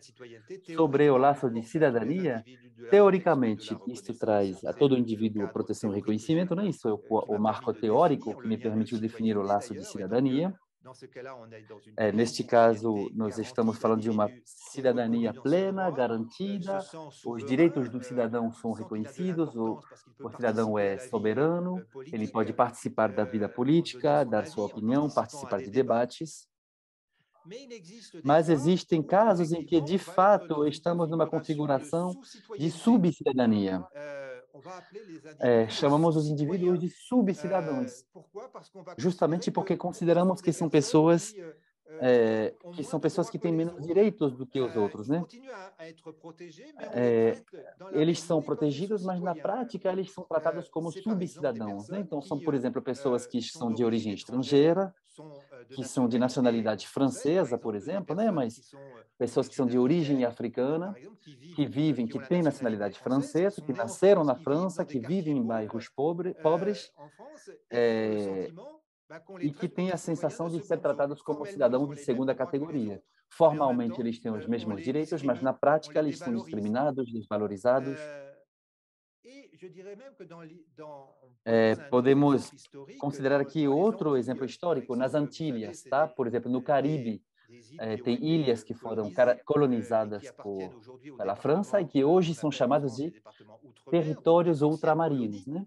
S1: Sobre o laço de cidadania, teoricamente, isto traz a todo indivíduo proteção e reconhecimento, né? Isso é o marco teórico que me permitiu definir o laço de cidadania. Neste caso, nós estamos falando de uma cidadania plena, garantida, os direitos do cidadão são reconhecidos, o cidadão é soberano, ele pode participar da vida política, dar sua opinião, participar de debates. Mas existem casos em que, de fato, estamos numa configuração de subcidadania. Chamamos os indivíduos de subcidadãos, justamente porque consideramos que são pessoas que têm menos direitos do que os outros, né? Eles são protegidos, mas na prática eles são tratados como subcidadãos, né? Então são, por exemplo, pessoas que são de origem estrangeira, que são de nacionalidade francesa, por exemplo, né? Mas pessoas que são de origem africana, que vivem, que têm nacionalidade francesa, que nasceram na França, que vivem em bairros pobres, e que têm a sensação de ser tratados como cidadãos de segunda categoria. formalmente eles têm os mesmos direitos, mas na prática eles são discriminados, desvalorizados.
S2: Et je dirais même que on peut prendre un autre
S1: Podemos
S2: exemple historique
S1: considerar aqui
S2: dans les
S1: outro exemplo
S2: Antilles. Par
S1: histórico nas
S2: exemple, vous savez,
S1: Antilhas,
S2: c'est
S1: tá? Por exemplo, no Caribe,
S2: des îles qui ont
S1: tem
S2: été
S1: ilhas que foram
S2: colonisées et qui
S1: colonizadas
S2: appartiennent aujourd'hui au
S1: pela França e
S2: département
S1: que hoje
S2: qu'on
S1: são
S2: appelle en
S1: chamados
S2: France les
S1: de
S2: départements outre-mer, donc des
S1: territórios
S2: anciennes
S1: ultramarinos,
S2: colonies.
S1: né?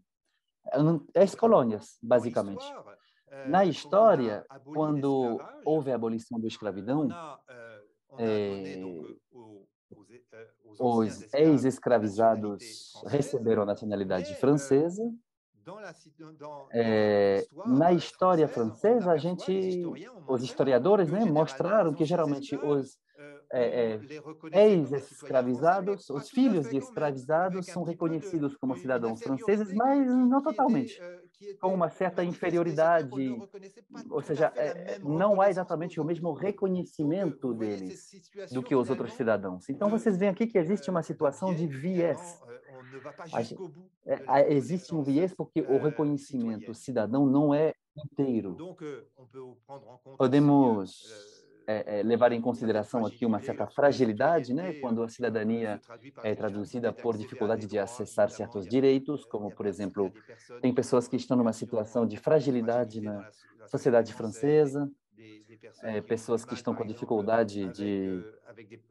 S2: Donc,
S1: Ex-colônias,
S2: dans
S1: basicamente.
S2: l'histoire,
S1: Na
S2: quand on a
S1: história,
S2: aboli
S1: quando
S2: l'esclavage,
S1: houve a abolição da escravidão,
S2: on a donné donc aux anciens
S1: os
S2: esclaves la nationalité
S1: ex-escravizados
S2: française,
S1: receberam a nacionalidade
S2: mais
S1: francesa.
S2: dans l'histoire
S1: Na história
S2: française, on
S1: francesa,
S2: aperçoit, les historiens ont
S1: os
S2: montré
S1: historiadores,
S2: que
S1: né,
S2: généralement
S1: mostraram
S2: les
S1: que
S2: anciens
S1: geralmente
S2: esclaves, on les reconnaissait comme des citoyens français, mais
S1: ex-escravizados,
S2: pas
S1: os
S2: tout à
S1: filhos
S2: fait
S1: de
S2: quand même,
S1: escravizados
S2: avec un
S1: são
S2: petit peu
S1: reconhecidos como
S2: une
S1: cidadãos franceses,
S2: infériorité
S1: mas não totalmente,
S2: qui
S1: com
S2: était
S1: uma certa
S2: manifestée, c'est-à-dire qu'on ne leur
S1: inferioridade,
S2: reconnaissait pas
S1: ou
S2: tout à
S1: seja,
S2: fait la même
S1: não há
S2: reconnaissance
S1: exatamente o
S2: qu'aux
S1: mesmo
S2: autres. Donc,
S1: reconhecimento
S2: vous voyez cette
S1: deles do
S2: situation
S1: que os outros
S2: finalement
S1: cidadãos. Então, vocês veem aqui que existe uma
S2: de
S1: situação de
S2: biais, finalement,
S1: viés.
S2: on ne va pas
S1: A gen-
S2: jusqu'au bout de la
S1: Existe um
S2: reconnaissance
S1: viés porque o reconhecimento
S2: citoyenne.
S1: cidadão não é inteiro.
S2: Donc, on peut prendre en compte aussi
S1: Podemos levar em
S2: une certaine
S1: consideração aqui uma
S2: fragilité
S1: certa
S2: lorsque la
S1: fragilidade, né,
S2: citoyenneté
S1: quando a
S2: se
S1: cidadania
S2: traduit par
S1: é
S2: une
S1: traduzida
S2: incapacité
S1: por
S2: d'accéder à des
S1: dificuldade de
S2: droits.
S1: acessar
S2: Évidemment,
S1: certos direitos,
S2: il
S1: como,
S2: y a
S1: por
S2: il y a
S1: exemplo,
S2: des personnes
S1: tem
S2: qui
S1: pessoas
S2: sont
S1: que
S2: en
S1: estão numa
S2: situation
S1: situação de
S2: de
S1: fragilidade
S2: fragilité dans
S1: na
S2: la société
S1: sociedade
S2: française,
S1: francesa,
S2: des personnes qui ont du
S1: pessoas que
S2: mal,
S1: estão
S2: par
S1: com
S2: exemple,
S1: dificuldade de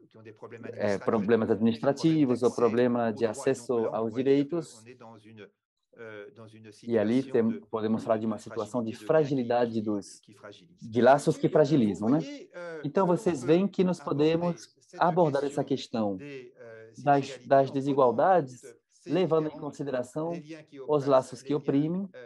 S2: qui ont des problèmes administratifs,
S1: problemas
S2: des problèmes
S1: administrativos ou
S2: d'accès
S1: problema
S2: aux
S1: de
S2: droits. Et donc
S1: acesso
S2: là, on
S1: aos
S2: pourrait dire qu'on
S1: direitos,
S2: est dans une
S1: e ali
S2: situation
S1: podemos falar de uma situação de
S2: fragilité, de liens
S1: fragilidade
S2: qui fragilisent.
S1: de laços que
S2: Donc, vous
S1: fragilizam, né?
S2: voyez
S1: Então,
S2: qu'on
S1: vocês
S2: peut
S1: veem que nós
S2: aborder
S1: podemos
S2: cette
S1: abordar essa
S2: question
S1: questão
S2: des inégalités
S1: das
S2: en prenant en compte
S1: desigualdades,
S2: ces
S1: levando em
S2: différents,
S1: consideração
S2: les liens qui
S1: os
S2: oppressent,
S1: laços que
S2: les liens
S1: oprimem,
S2: qui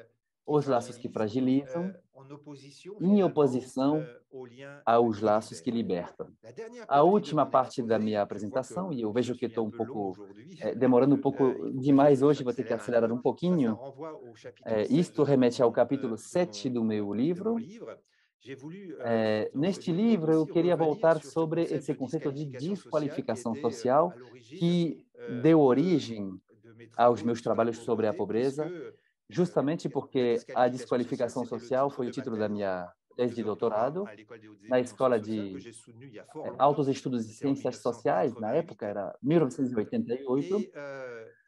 S1: os laços que
S2: fragilisent,
S1: fragilizam,
S2: en opposition
S1: em
S2: finalement
S1: oposição
S2: aux liens
S1: aos
S2: qui
S1: laços que
S2: libèrent.
S1: libertam.
S2: La dernière
S1: A
S2: partie de
S1: última
S2: mon
S1: parte da
S2: exposé,
S1: minha
S2: je vois que
S1: apresentação, e eu
S2: je
S1: vejo que
S2: suis un
S1: estou um
S2: peu long
S1: pouco
S2: aujourd'hui,
S1: demorando um pouco
S2: il faut que
S1: demais hoje, vou ter que
S2: j'accélère un
S1: acelerar
S2: peu.
S1: um pouquinho.
S2: Renvoie au chapitre 7
S1: Isto remete ao capítulo
S2: de
S1: 7 do meu
S2: mon
S1: livro.
S2: livre. J'ai voulu, dans ce
S1: Neste
S2: livre
S1: livro, eu
S2: aussi,
S1: queria
S2: revenir
S1: voltar
S2: sur ce
S1: sobre
S2: concept
S1: esse
S2: de
S1: conceito de
S2: disqualification sociale qui
S1: desqualificação
S2: était
S1: social
S2: à l'origine
S1: que deu
S2: de,
S1: origem
S2: de mes
S1: aos
S2: travaux
S1: meus
S2: sur la
S1: trabalhos sobre a
S2: pauvreté, puisque
S1: pobreza, justamente
S2: la
S1: porque a
S2: disqualification sociale,
S1: desqualificação
S2: c'était le
S1: social
S2: titre
S1: foi o
S2: de ma
S1: título da
S2: thèse
S1: minha
S2: de
S1: tese de
S2: doctorat
S1: doutorado
S2: à l'École des hautes
S1: na
S2: études en
S1: Escola
S2: sciences sociales que
S1: de
S2: j'ai soutenue il y a fort longtemps,
S1: Altos Estudos de
S2: c'était en
S1: Ciências Sociais, na época
S2: 1988.
S1: era 1988,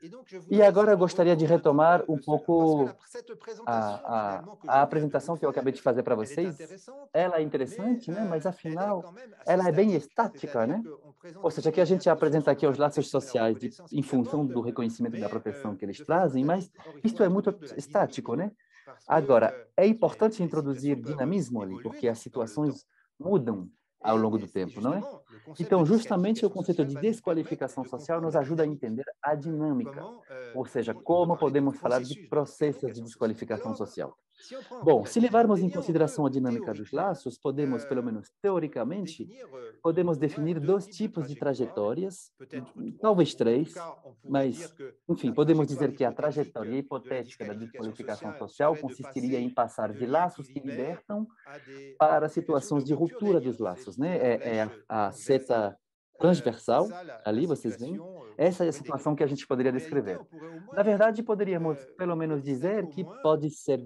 S2: Et donc, je
S1: e
S2: voudrais
S1: agora eu
S2: simplement
S1: gostaria de
S2: reprendre un petit
S1: retomar
S2: peu
S1: um
S2: de cela, parce que
S1: pouco
S2: cette présentation, finalement, que
S1: a
S2: je viens de vous
S1: apresentação que eu
S2: faire,
S1: acabei de fazer para
S2: elle est
S1: vocês.
S2: intéressante,
S1: Ela é
S2: mais
S1: interessante, né? Mas
S2: elle est
S1: afinal
S2: quand même assez
S1: ela é bem
S2: statique.
S1: estática,
S2: C'est-à-dire
S1: né?
S2: qu'on présente
S1: Ou seja,
S2: ici
S1: aqui a
S2: des liens
S1: gente
S2: sociaux
S1: apresenta aqui
S2: selon la
S1: os laços
S2: protection et la
S1: sociais
S2: reconnaissance
S1: em
S2: qu'ils
S1: função
S2: apportent,
S1: do reconhecimento e da
S2: mais
S1: proteção que eles
S2: de façon
S1: trazem, mas
S2: statique. Or, il faut
S1: isto é muito
S2: introduire de la
S1: estático,
S2: dynamique,
S1: né?
S2: parce que
S1: Agora, é importante
S2: les
S1: introduzir
S2: situations peuvent
S1: dinamismo ali,
S2: évoluer
S1: porque as
S2: dans le temps.
S1: situações mudam ao longo do
S2: Et
S1: tempo, não é?
S2: justement, le concept de
S1: Então, justamente o
S2: disqualification
S1: conceito
S2: sociale
S1: de
S2: va nous permettre
S1: desqualificação
S2: de
S1: social
S2: comprendre
S1: nos
S2: la
S1: ajuda a
S2: dynamique.
S1: entender a dinâmica,
S2: Comment
S1: ou seja,
S2: on peut
S1: como
S2: parler de
S1: podemos falar de
S2: processus de
S1: processos de
S2: disqualification sociale.
S1: desqualificação
S2: Alors,
S1: social.
S2: si on prend en
S1: Bom,
S2: compte la
S1: se
S2: dynamique
S1: levarmos
S2: des
S1: em
S2: liens, on peut
S1: consideração a dinâmica dos
S2: théoriquement
S1: laços, podemos, pelo menos teoricamente,
S2: définir
S1: podemos
S2: au moins
S1: definir
S2: deux
S1: dois
S2: types de
S1: tipos de
S2: trajectoires,
S1: trajetórias,
S2: peut-être trois.
S1: talvez
S2: En tout
S1: três,
S2: cas, on pourrait
S1: mas,
S2: dire que
S1: enfim,
S2: la
S1: podemos
S2: trajectoire
S1: dizer que a
S2: hypothétique
S1: trajetória
S2: de la
S1: hipotética da
S2: disqualification
S1: desqualificação
S2: sociale
S1: social
S2: serait de
S1: consistiria em
S2: passer
S1: passar
S2: de
S1: de
S2: liens qui
S1: laços que
S2: libèrent
S1: libertam
S2: à des
S1: para
S2: situations
S1: situações
S2: de
S1: de
S2: rupture des
S1: ruptura
S2: liens.
S1: dos laços,
S2: C'est
S1: né?
S2: la flèche
S1: A
S2: transversale.
S1: seta
S2: C'est
S1: transversal,
S2: ça la
S1: ali vocês veem,
S2: situation qu'on
S1: essa é a
S2: pourrait
S1: situação
S2: décrire.
S1: que a gente
S2: En
S1: poderia
S2: réalité,
S1: descrever.
S2: on pourrait au moins
S1: Na verdade, poderíamos pelo menos
S2: distinguer
S1: dizer
S2: au
S1: que
S2: moins
S1: pode ser,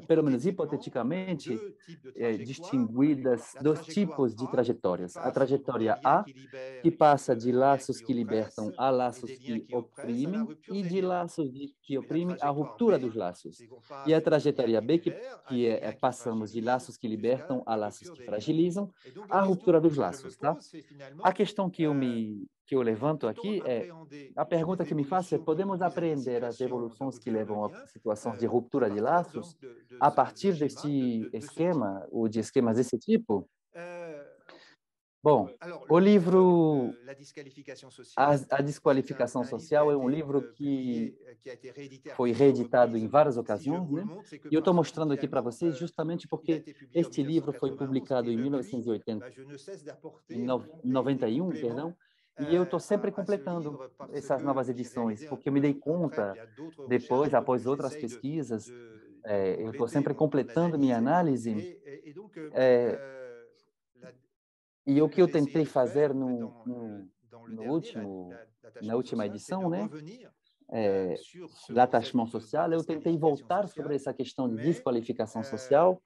S1: pelo menos
S2: hypothétiquement
S1: hipoteticamente,
S2: deux types de trajectoires.
S1: distinguidas
S2: La
S1: dois
S2: trajectoire
S1: tipos de
S2: A, qui
S1: trajetórias. A
S2: passe donc des
S1: trajetória
S2: liens
S1: A,
S2: qui
S1: que
S2: libèrent
S1: passa de
S2: à des liens
S1: laços
S2: qui
S1: que
S2: oppressent
S1: libertam a
S2: et des
S1: laços
S2: liens
S1: que
S2: qui oppressent à la
S1: oprimem
S2: rupture
S1: e
S2: des
S1: de
S2: liens.
S1: laços que
S2: Et la
S1: oprimem a
S2: trajectoire
S1: ruptura
S2: B,
S1: dos laços.
S2: c'est qu'on
S1: E a
S2: passe de liens
S1: trajetória
S2: qui
S1: B,
S2: libèrent à
S1: que
S2: des
S1: é
S2: liens qui
S1: passamos de
S2: fragilisent
S1: laços que
S2: jusqu'à
S1: libertam a
S2: la
S1: laços
S2: rupture
S1: que
S2: des liens.
S1: fragilizam
S2: Et donc la
S1: a ruptura
S2: question
S1: dos
S2: que je me
S1: laços, tá?
S2: pose, c'est
S1: A
S2: finalement,
S1: questão que eu levanto
S2: peut-on
S1: aqui é,
S2: appréhender
S1: a pergunta
S2: les
S1: que me faço é,
S2: évolutions qui
S1: podemos
S2: conduisent à des
S1: aprender as
S2: situations de
S1: evoluções que
S2: rupture de
S1: levam a
S2: liens
S1: situações de
S2: à
S1: ruptura de
S2: partir
S1: laços
S2: donc de
S1: a
S2: ce
S1: partir
S2: schéma,
S1: deste
S2: de ce type?
S1: esquema, ou de esquemas desse tipo?
S2: Euh,
S1: Bom,
S2: alors,
S1: o
S2: le livre
S1: livro
S2: La disqualification sociale,
S1: A
S2: c'est
S1: Desqualificação
S2: un livre qui a
S1: Social é um
S2: été
S1: livro que
S2: publié, qui a été réédité à
S1: foi
S2: plusieurs
S1: reeditado em
S2: reprises.
S1: várias
S2: Si je
S1: ocasiões,
S2: vous le
S1: né?
S2: montre, c'est que
S1: E eu estou
S2: parce que
S1: mostrando aqui para
S2: finalement,
S1: vocês justamente
S2: il a
S1: porque
S2: été publié en
S1: este livro foi
S2: 1991
S1: publicado
S2: et
S1: em
S2: depuis,
S1: 1980,
S2: je ne cesse
S1: em
S2: d'apporter des
S1: 91,
S2: compléments
S1: perdão, e eu estou sempre
S2: à ce
S1: completando
S2: livre parce
S1: essas novas
S2: que j'ai
S1: edições,
S2: réalisé un
S1: porque eu me dei
S2: peu, après, il
S1: conta,
S2: y a d'autres
S1: depois,
S2: recherches, donc
S1: após outras
S2: j'essaye
S1: pesquisas,
S2: de
S1: eu estou
S2: compléter
S1: sempre
S2: mon
S1: completando minha
S2: analyse.
S1: análise,
S2: Et donc,
S1: e
S2: ce
S1: o
S2: que
S1: que eu
S2: j'ai essayé
S1: tentei
S2: de faire
S1: fazer
S2: dans le
S1: no
S2: dernier,
S1: último, na
S2: l'attachement
S1: última
S2: social, c'est de
S1: edição, né?
S2: revenir
S1: l'attachement social, eu tentei voltar sobre essa questão de desqualificação social,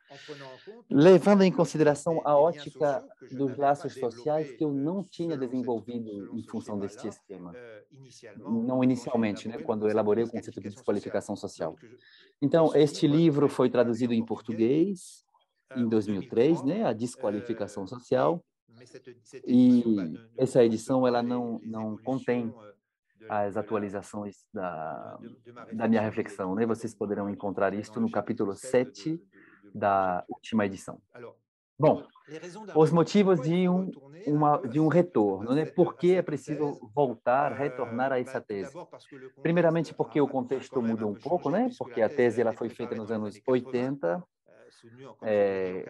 S1: levando em consideração a ótica dos laços sociais que eu não tinha desenvolvido em função deste esquema, não inicialmente, né, quando eu elaborei o conceito de desqualificação social. Então, este livro foi traduzido em português em 2003, né, a desqualificação social, e essa edição ela não contém as atualizações da minha reflexão, né? Vocês poderão encontrar isto no capítulo 7 da última edição. Bom, os motivos de um retorno, né? Por que é preciso voltar, retornar a essa tese? Primeiramente, porque o contexto muda um pouco, né? Porque a tese ela foi feita nos anos 80,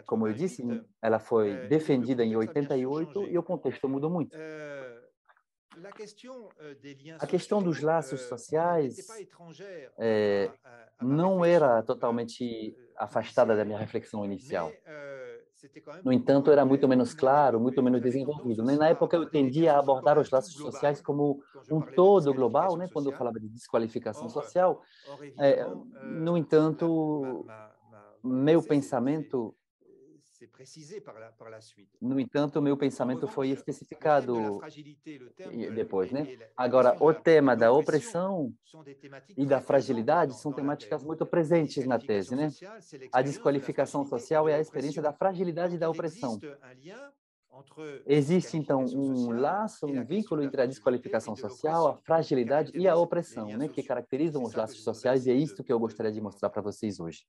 S1: como eu disse, ela foi defendida em 88 e o contexto mudou muito. A questão dos laços sociais não era totalmente afastada da minha reflexão inicial. No entanto, era muito menos claro, muito menos desenvolvido, né? Na época, eu tendia a abordar os laços sociais como um todo global, né? Quando eu falava de desqualificação social. No entanto, meu pensamento foi especificado depois, né? Agora, o tema da opressão e da fragilidade são temáticas muito presentes na tese, né? A desqualificação social é a experiência da fragilidade e da opressão. Existe, então, um laço, um vínculo entre a desqualificação social, a fragilidade e a opressão, né? Que caracterizam os laços sociais, e é isso que eu gostaria de mostrar para vocês hoje.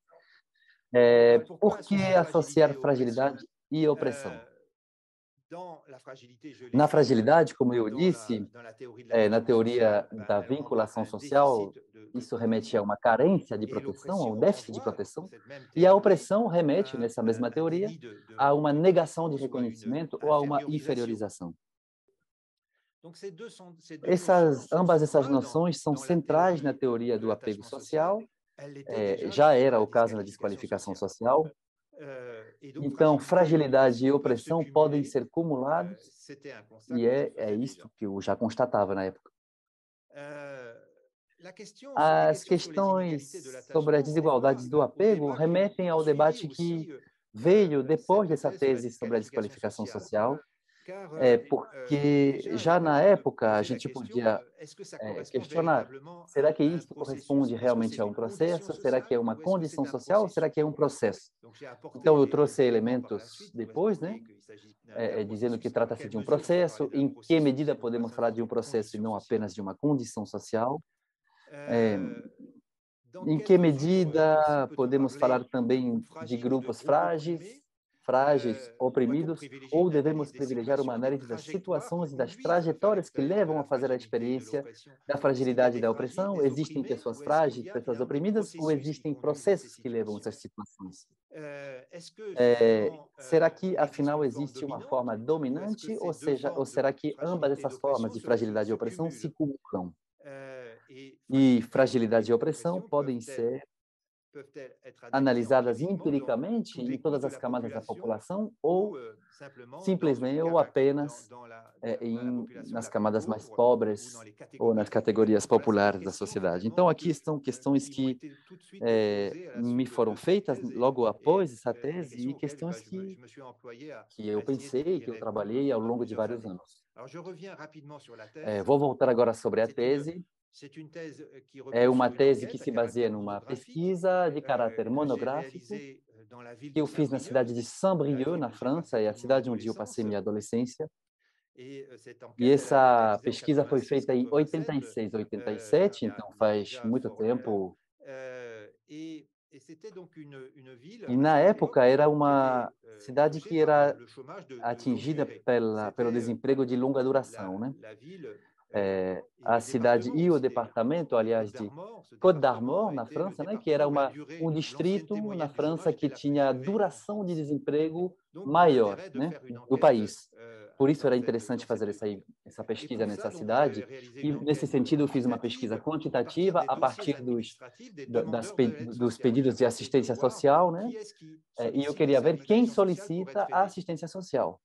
S1: Por que associar fragilidade e opressão? Na fragilidade, como eu disse, na teoria da vinculação social, isso remete a uma carência de proteção, a um déficit de proteção, e a opressão remete, nessa mesma teoria, a uma negação de reconhecimento ou a uma inferiorização. Ambas essas noções são centrais na teoria do apego social, já era o caso na desqualificação social. Então, fragilidade e opressão podem ser cumulados, e é isto que eu já constatava na época. As questões sobre as desigualdades do apego remetem ao debate que veio depois dessa tese sobre a desqualificação social, porque já na época a gente podia questionar: será que isso corresponde realmente a um processo? Será que é uma condição social ou será que é um processo? Então, eu trouxe elementos depois, né? Dizendo que trata-se de um processo, em que medida podemos falar de um processo e não apenas de uma condição social. Em que medida podemos falar também de grupos frágeis, oprimidos, ou devemos privilegiar uma análise das situações e das trajetórias que levam a fazer a experiência da fragilidade e da opressão? Existem pessoas frágeis, pessoas oprimidas, ou existem processos que levam a essas situações? Será que, afinal, existe uma forma dominante, ou será que ambas essas formas de fragilidade e opressão se cumulam? E fragilidade e opressão podem ser analisadas empiricamente em todas as camadas da população ou simplesmente ou apenas nas camadas mais pobres ou nas categorias populares da sociedade. Então, aqui estão questões que me foram feitas logo após essa tese e questões que eu pensei, que eu trabalhei ao longo de vários anos. Vou voltar agora sobre a tese. É uma tese que se baseia numa pesquisa de caráter monográfico que eu fiz na cidade de Saint-Brieuc, na França, é a cidade onde eu passei minha adolescência. E essa pesquisa foi feita em 86, 87, então faz muito tempo. E na época era uma cidade que era atingida pelo desemprego de longa duração, né? A cidade e o departamento, aliás, de Côte d'Armor, na França, né, que era um distrito na França que tinha a duração de desemprego maior, né, do país. Por isso era interessante fazer essa pesquisa nessa cidade, e nesse sentido eu fiz uma pesquisa quantitativa a partir dos pedidos de assistência social, né, e eu queria ver quem solicita a assistência social.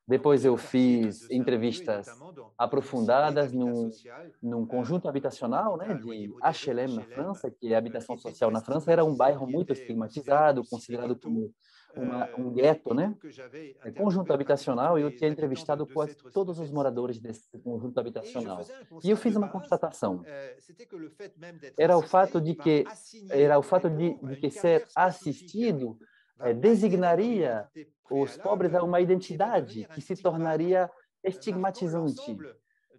S1: Depois eu fiz entrevistas aprofundadas num conjunto habitacional, né, de HLM na França, que é habitação social na França, era um bairro muito estigmatizado, considerado como um gueto, né? Conjunto habitacional, e eu tinha entrevistado quase todos os moradores desse conjunto habitacional. E eu fiz uma constatação. Era o fato de que ser assistido designaria os pobres a uma identidade que se tornaria estigmatizante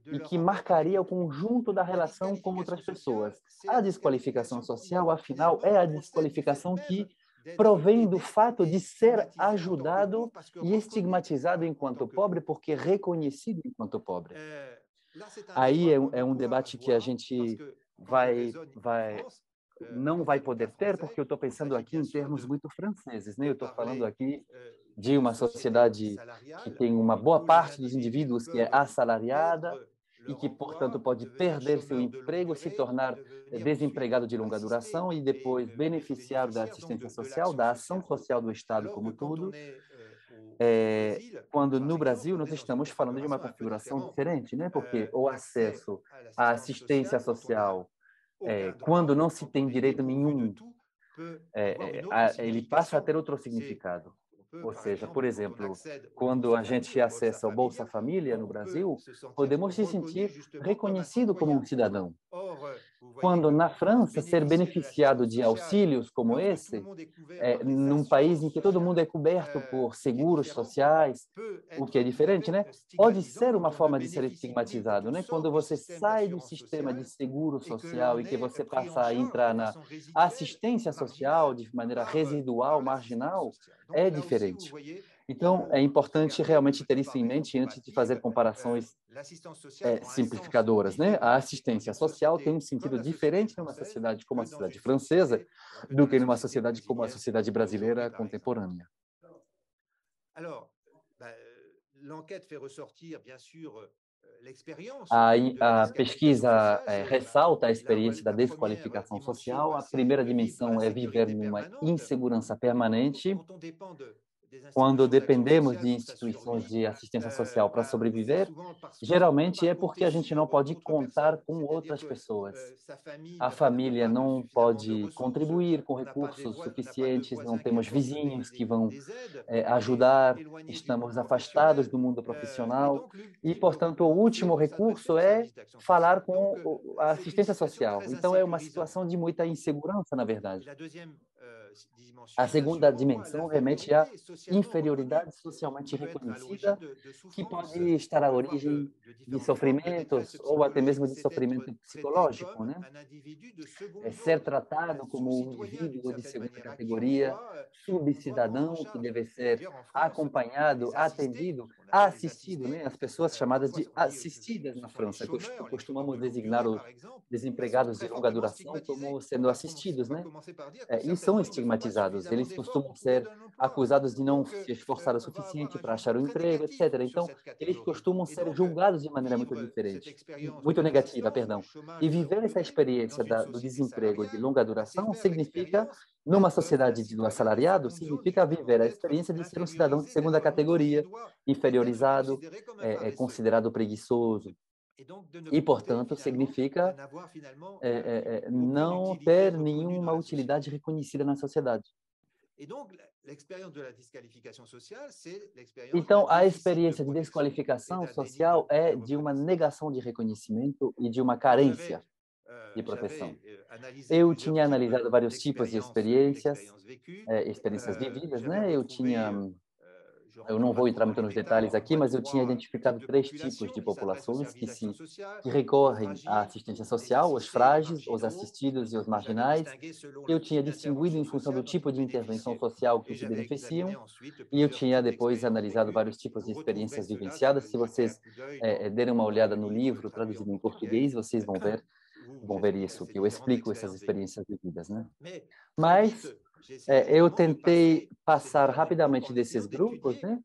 S1: e que marcaria o conjunto da relação com outras pessoas. A desqualificação social, afinal, é a desqualificação que provém do fato de ser ajudado e estigmatizado enquanto pobre, porque reconhecido enquanto pobre. Aí é um debate que a gente não vai poder ter, porque eu estou pensando aqui em termos muito franceses, né? Eu estou falando aqui de uma sociedade que tem uma boa parte dos indivíduos que é assalariada e que, portanto, pode perder seu emprego, se tornar desempregado de longa duração e depois beneficiar da assistência social, da ação social do Estado como tudo. Quando no Brasil nós estamos falando de uma configuração diferente, né? Porque o acesso à assistência social, quando não se tem direito nenhum, ele passa a ter outro significado. Ou seja, por exemplo, quando a gente acessa o Bolsa Família no Brasil, podemos se sentir reconhecido como um cidadão. Quando na França, ser beneficiado de auxílios como esse, num país em que todo mundo é coberto por seguros sociais, o que é diferente, né? Pode ser uma forma de ser estigmatizado, né? Quando você sai do sistema de seguro social e que você passa a entrar na assistência social de maneira residual, marginal, é diferente. Então, é importante realmente ter isso em mente antes de fazer comparações simplificadoras, né? A assistência social tem um sentido diferente numa sociedade como a sociedade francesa do que numa sociedade como a sociedade brasileira contemporânea. A pesquisa ressalta a experiência da desqualificação social. A primeira dimensão é viver numa insegurança permanente. Quando dependemos de instituições de assistência social para sobreviver, geralmente é porque a gente não pode contar com outras pessoas. A família não pode contribuir com recursos suficientes, não temos vizinhos que vão ajudar, estamos afastados do mundo profissional e, portanto, o último recurso é falar com a assistência social. Então, é uma situação de muita insegurança, na verdade. A segunda dimensão remete à inferioridade socialmente reconhecida, que pode estar à origem de sofrimentos ou até mesmo de sofrimento psicológico, né? Ser tratado como um indivíduo de segunda categoria, subcidadão, que deve ser acompanhado, atendido, assistido, né? As pessoas chamadas de assistidas na França. Costumamos designar os desempregados de longa duração como sendo assistidos, né? E são estigmatizados. Eles costumam ser acusados de não se esforçar o suficiente para achar um emprego, etc. Então, eles costumam ser julgados de maneira muito diferente, muito negativa, perdão. E viver essa experiência do desemprego de longa duração significa, numa sociedade do assalariado, significa viver a experiência de ser um cidadão de segunda categoria, inferiorizado, considerado preguiçoso. E, portanto, significa não ter nenhuma utilidade reconhecida na sociedade. Então, a experiência de desqualificação social é de uma negação de reconhecimento e de uma carência de proteção. Eu tinha analisado vários tipos de experiências vividas, né? Eu não vou entrar muito nos detalhes aqui, mas eu tinha identificado 3 tipos de populações que recorrem à assistência social: os frágeis, os assistidos e os marginais. Eu tinha distinguido em função do tipo de intervenção social que se beneficiam, e eu tinha depois analisado vários tipos de experiências vivenciadas. Se vocês derem uma olhada no livro traduzido em português, vocês vão ver isso, que eu explico essas experiências vividas, né? Mas eu tentei passar rapidamente desses grupos, né,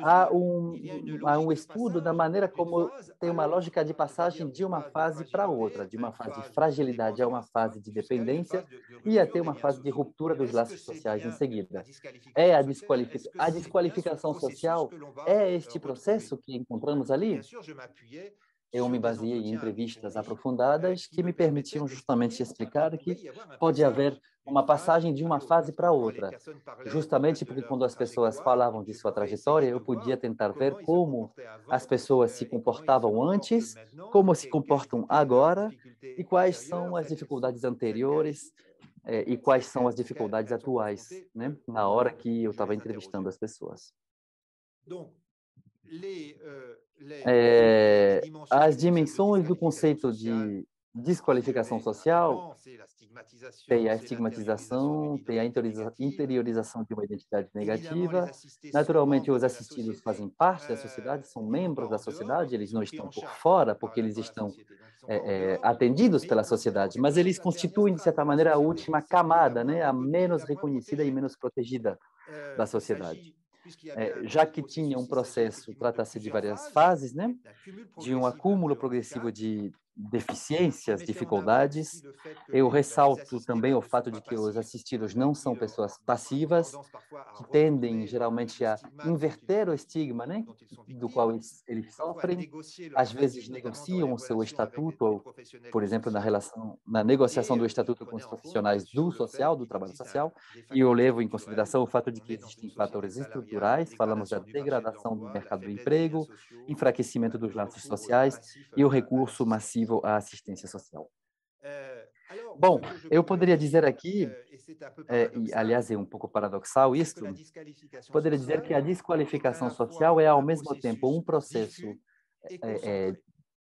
S1: a um estudo da maneira como tem uma lógica de passagem de uma fase para outra, de uma fase de fragilidade a uma fase de dependência e até uma fase de ruptura dos laços sociais em seguida. A desqualificação social é este processo que encontramos ali? Eu me baseei em entrevistas aprofundadas que me permitiam justamente explicar que pode haver uma passagem de uma fase para outra. Justamente porque quando as pessoas falavam de sua trajetória, eu podia tentar ver como as pessoas se comportavam antes, como se comportam agora e quais são as dificuldades anteriores e quais são as dificuldades atuais, né? Na hora que eu estava entrevistando as pessoas. As dimensões do conceito de desqualificação social tem a estigmatização, tem a interiorização de uma identidade negativa. Naturalmente, os assistidos fazem parte da sociedade, são membros da sociedade, eles não estão por fora, porque eles estão atendidos pela sociedade, mas eles constituem, de certa maneira, a última camada, né, a menos reconhecida e menos protegida da sociedade. Já que tinha um processo, trata-se de várias fases, né? De um acúmulo progressivo de deficiências, dificuldades. Eu ressalto também o fato de que os assistidos não são pessoas passivas, que tendem geralmente a inverter o estigma, né, do qual eles sofrem. Às vezes negociam o seu estatuto, ou, por exemplo, na negociação do estatuto com os profissionais do social, do trabalho social, e eu levo em consideração o fato de que existem fatores estruturais, falamos da degradação do mercado do emprego, enfraquecimento dos laços sociais e o recurso massivo à assistência social. Bom, eu poderia dizer aqui, e aliás é um pouco paradoxal isso, poderia dizer que a desqualificação social é ao mesmo tempo um processo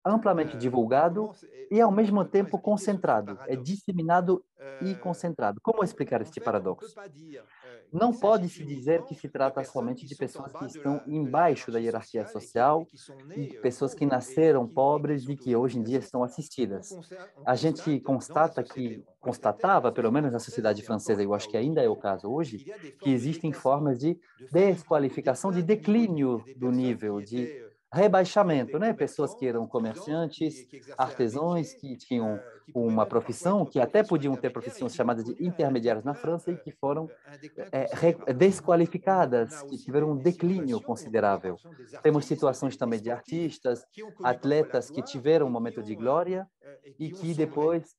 S1: amplamente divulgado e ao mesmo tempo concentrado, é disseminado e concentrado. Como explicar este paradoxo? Não pode-se dizer que se trata somente de pessoas que estão embaixo da hierarquia social, de pessoas que nasceram pobres e que hoje em dia estão assistidas. A gente constatava, pelo menos na sociedade francesa, eu acho que ainda é o caso hoje, que existem formas de desqualificação, de declínio do nível, de rebaixamento, né? Pessoas que eram comerciantes, artesãos, que tinham uma profissão, que até podiam ter profissões chamadas de intermediárias na França e que foram desqualificadas, que tiveram um declínio considerável. Temos situações também de artistas, atletas que tiveram um momento de glória e que depois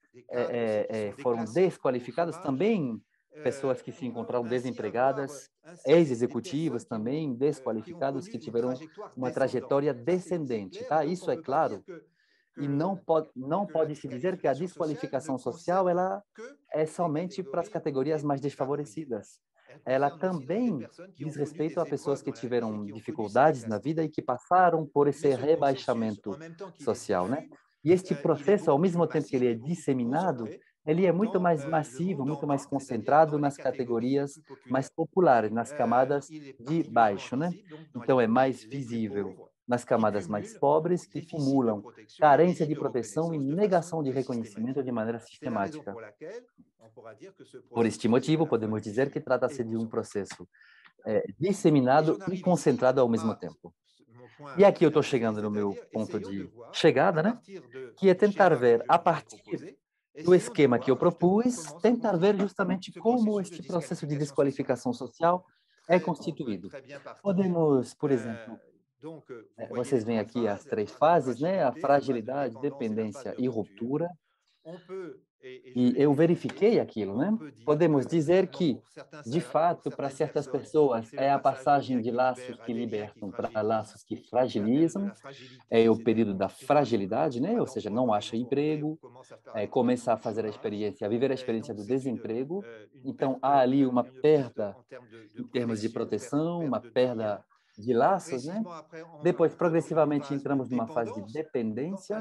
S1: foram desqualificados também, pessoas que se encontraram desempregadas, ex-executivos também desqualificados que tiveram uma trajetória descendente, tá? Isso é claro. E não pode se dizer que a desqualificação social ela é somente para as categorias mais desfavorecidas. Ela também diz respeito a pessoas que tiveram dificuldades na vida e que passaram por esse rebaixamento social, né? E este processo, ao mesmo tempo que ele é disseminado, ele é muito mais massivo, muito mais concentrado nas categorias mais populares, nas camadas de baixo, né? Então é mais visível nas camadas mais pobres que acumulam carência de proteção e negação de reconhecimento de maneira sistemática. Por este motivo, podemos dizer que trata-se de um processo disseminado e concentrado ao mesmo tempo. E aqui eu estou chegando no meu ponto de chegada, né? Que é tentar ver, a partir do esquema que eu propus, tentar ver justamente como este processo de desqualificação social é constituído. Podemos, por exemplo, vocês veem aqui as 3 fases, né? A fragilidade, dependência e ruptura. E eu verifiquei aquilo, né? Podemos dizer que, de fato, para certas pessoas, é a passagem de laços que libertam para laços que fragilizam, é o período da fragilidade, né? Ou seja, não acha emprego, começa a fazer a viver a experiência do desemprego. Então, há ali uma perda em termos de proteção, uma perda de laços, né? Depois, progressivamente, entramos numa fase de dependência.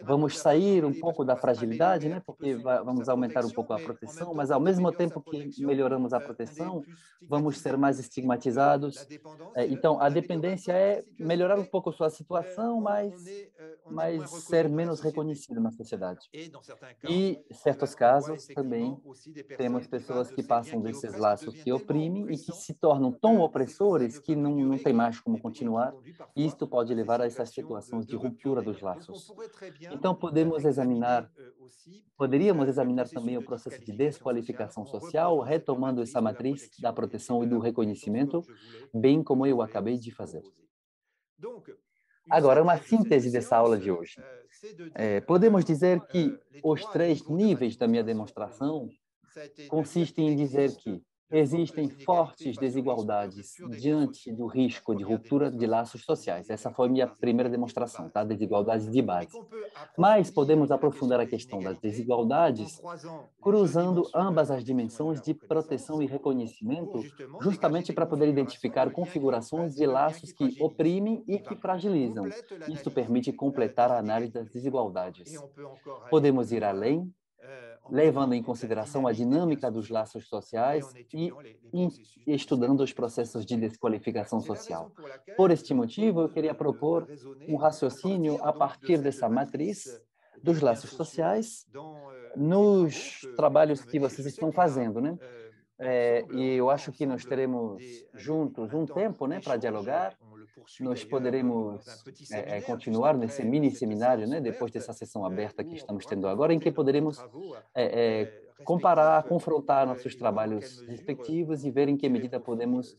S1: vamos sair um pouco da fragilidade, né? Porque vamos aumentar um pouco a proteção, mas ao mesmo tempo que melhoramos a proteção, vamos ser mais estigmatizados. Então, a dependência é melhorar um pouco a sua situação, mas ser menos reconhecido na sociedade. E, em certos casos, também temos pessoas que passam desses laços que oprimem e que se tornam tão opressores que não tem mais como continuar. E isto pode levar a essas situações de ruptura dos laços. Então, poderíamos examinar também o processo de desqualificação social, retomando essa matriz da proteção e do reconhecimento, bem como eu acabei de fazer. Agora, uma síntese dessa aula de hoje. Podemos dizer que os 3 níveis da minha demonstração consistem em dizer que existem fortes desigualdades diante do risco de ruptura de laços sociais. Essa foi a minha primeira demonstração, tá? Desigualdades de base. Mas podemos aprofundar a questão das desigualdades cruzando ambas as dimensões de proteção e reconhecimento, justamente para poder identificar configurações de laços que oprimem e que fragilizam. Isso permite completar a análise das desigualdades. Podemos ir além, levando em consideração a dinâmica dos laços sociais e estudando os processos de desqualificação social. Por este motivo, eu queria propor um raciocínio a partir dessa matriz dos laços sociais nos trabalhos que vocês estão fazendo, né? E eu acho que nós teremos juntos um tempo, né, para dialogar. Nós poderemos continuar nesse mini seminário, né, depois dessa sessão aberta que estamos tendo agora, em que poderemos comparar, confrontar nossos trabalhos respectivos e ver em que medida podemos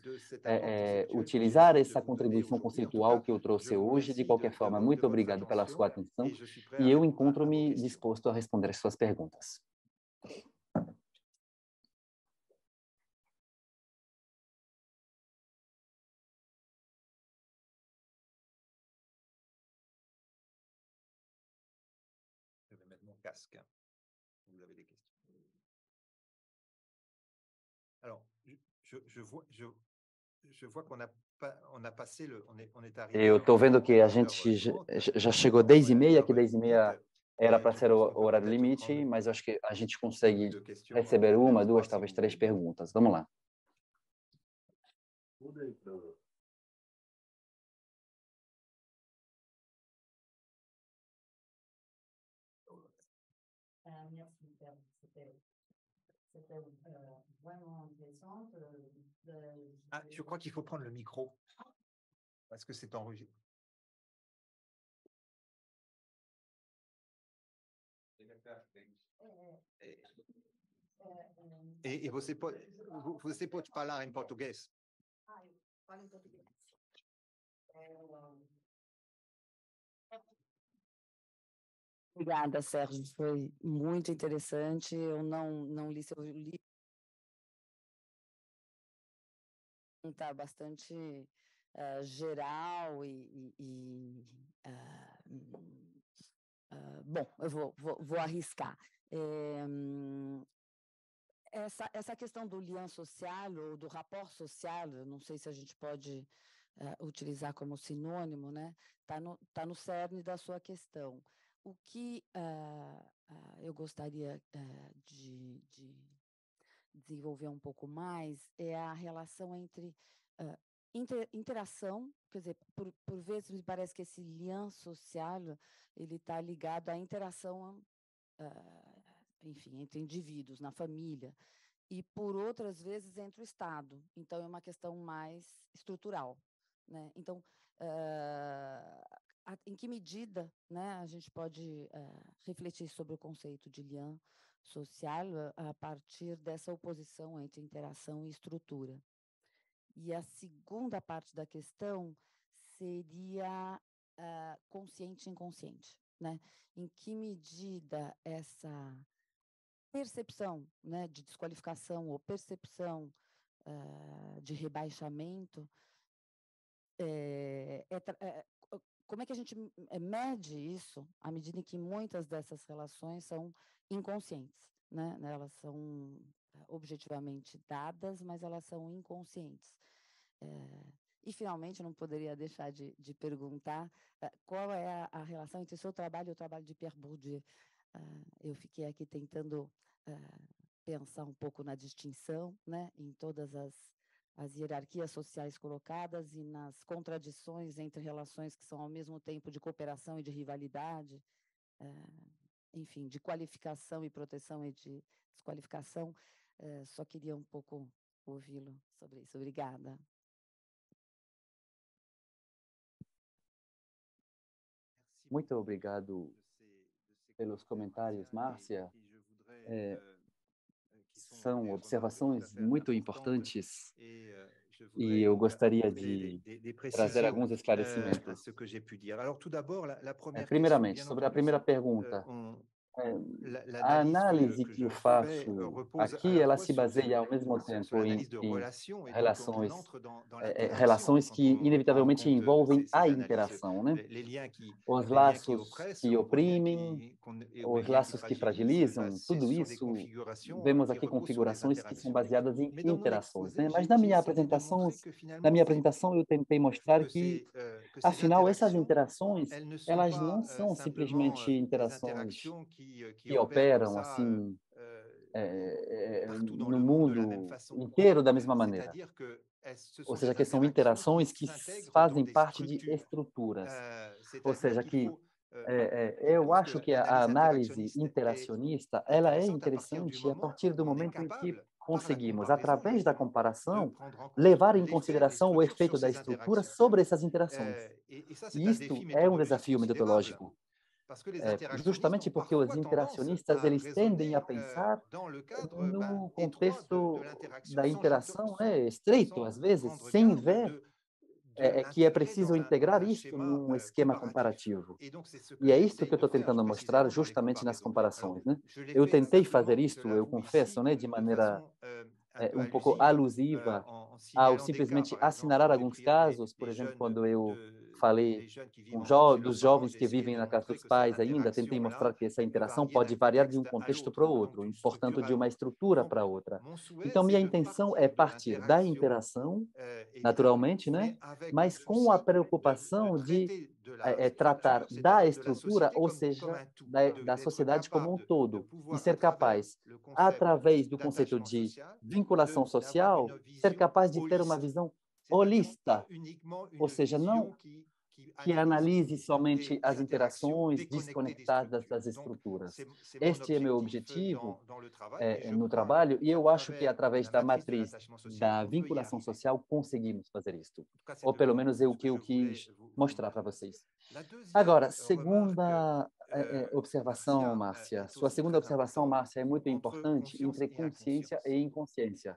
S1: utilizar essa contribuição conceitual que eu trouxe hoje. De qualquer forma, muito obrigado pela sua atenção e eu encontro-me disposto a responder as suas perguntas.
S2: Casque. Vous avez des questions. Alors, je vois qu'on a passé on est arrivé.
S1: Eu estou vendo que a gente já chegou 10h30, que 10h30 era para ser o horário limite, mas eu acho que a gente consegue receber uma, duas, talvez 3 perguntas. Vamos lá.
S2: Ah, je crois qu'il faut prendre le micro parce que c'est enregistré. E você pode falar em português?
S3: Eu falo em português. Obrigada, Sérgio. Foi muito interessante. Eu não li seu livro. Está bastante geral bom, eu vou arriscar. Essa questão do lien social ou do rapport social, eu não sei se a gente pode utilizar como sinônimo, né? Tá no cerne da sua questão. O que eu gostaria de desenvolver um pouco mais é a relação entre interação, quer dizer, por vezes me parece que esse lien social ele está ligado à interação, enfim, entre indivíduos, na família, e por outras vezes entre o Estado. Então, é uma questão mais estrutural, né? Então, em que medida, né, a gente pode refletir sobre o conceito de lien social a partir dessa oposição entre interação e estrutura? E a segunda parte da questão seria consciente e inconsciente, né? Em que medida essa percepção, né, de desqualificação ou percepção de rebaixamento, como é que a gente mede isso à medida em que muitas dessas relações são inconscientes, né? Elas são objetivamente dadas, mas elas são inconscientes. E, finalmente, não poderia deixar de perguntar qual é a relação entre o seu trabalho e o trabalho de Pierre Bourdieu. Eu fiquei aqui tentando pensar um pouco na distinção, né, em todas as hierarquias sociais colocadas e nas contradições entre relações que são, ao mesmo tempo, de cooperação e de rivalidade, enfim, de qualificação e proteção e de desqualificação. Só queria um pouco ouvi-lo sobre isso. Obrigada.
S1: Muito obrigado pelos comentários, Márcia. São observações muito importantes e eu gostaria de trazer alguns esclarecimentos. Primeiramente, sobre a primeira pergunta, a análise que eu faço aqui, ela se baseia ao mesmo tempo em relações que inevitavelmente envolvem a interação, né? Os laços que oprimem, os laços que fragilizam, tudo isso, vemos aqui configurações que são baseadas em interações, né? Mas na minha apresentação eu tentei mostrar que, afinal, essas interações, elas não são simplesmente interações que operam assim no mundo inteiro da mesma maneira. Ou seja, que são interações que fazem parte de estruturas. Ou seja, que eu acho que a análise interacionista, ela é interessante a partir do momento em que conseguimos, através da comparação, levar em consideração o efeito da estrutura sobre essas interações. E isto é um desafio metodológico. Justamente porque os interacionistas eles tendem a pensar no contexto da interação estreito, às vezes, sem ver que é preciso integrar isto num esquema comparativo. E é isto que eu estou tentando mostrar justamente nas comparações, né? Eu tentei fazer isto, eu confesso, né, de maneira um pouco alusiva ao simplesmente assinalar alguns casos, por exemplo, quando eu falei dos jovens que vivem na casa dos pais ainda, tentei mostrar que essa interação pode variar de um contexto para o outro, e, portanto, de uma estrutura para outra. Então, minha intenção é partir da interação, naturalmente, né? Mas com a preocupação de tratar da estrutura, ou seja, da sociedade como um todo, e ser capaz, através do conceito de vinculação social, ser capaz de ter uma visão holista, ou seja, não que analise somente as interações desconectadas das estruturas. Este é meu objetivo no trabalho e eu acho que através da matriz da vinculação social conseguimos fazer isto. Ou pelo menos é o que eu quis mostrar para vocês. Agora, segunda observação, Márcia. Sua segunda observação, Márcia, é muito importante entre consciência e inconsciência.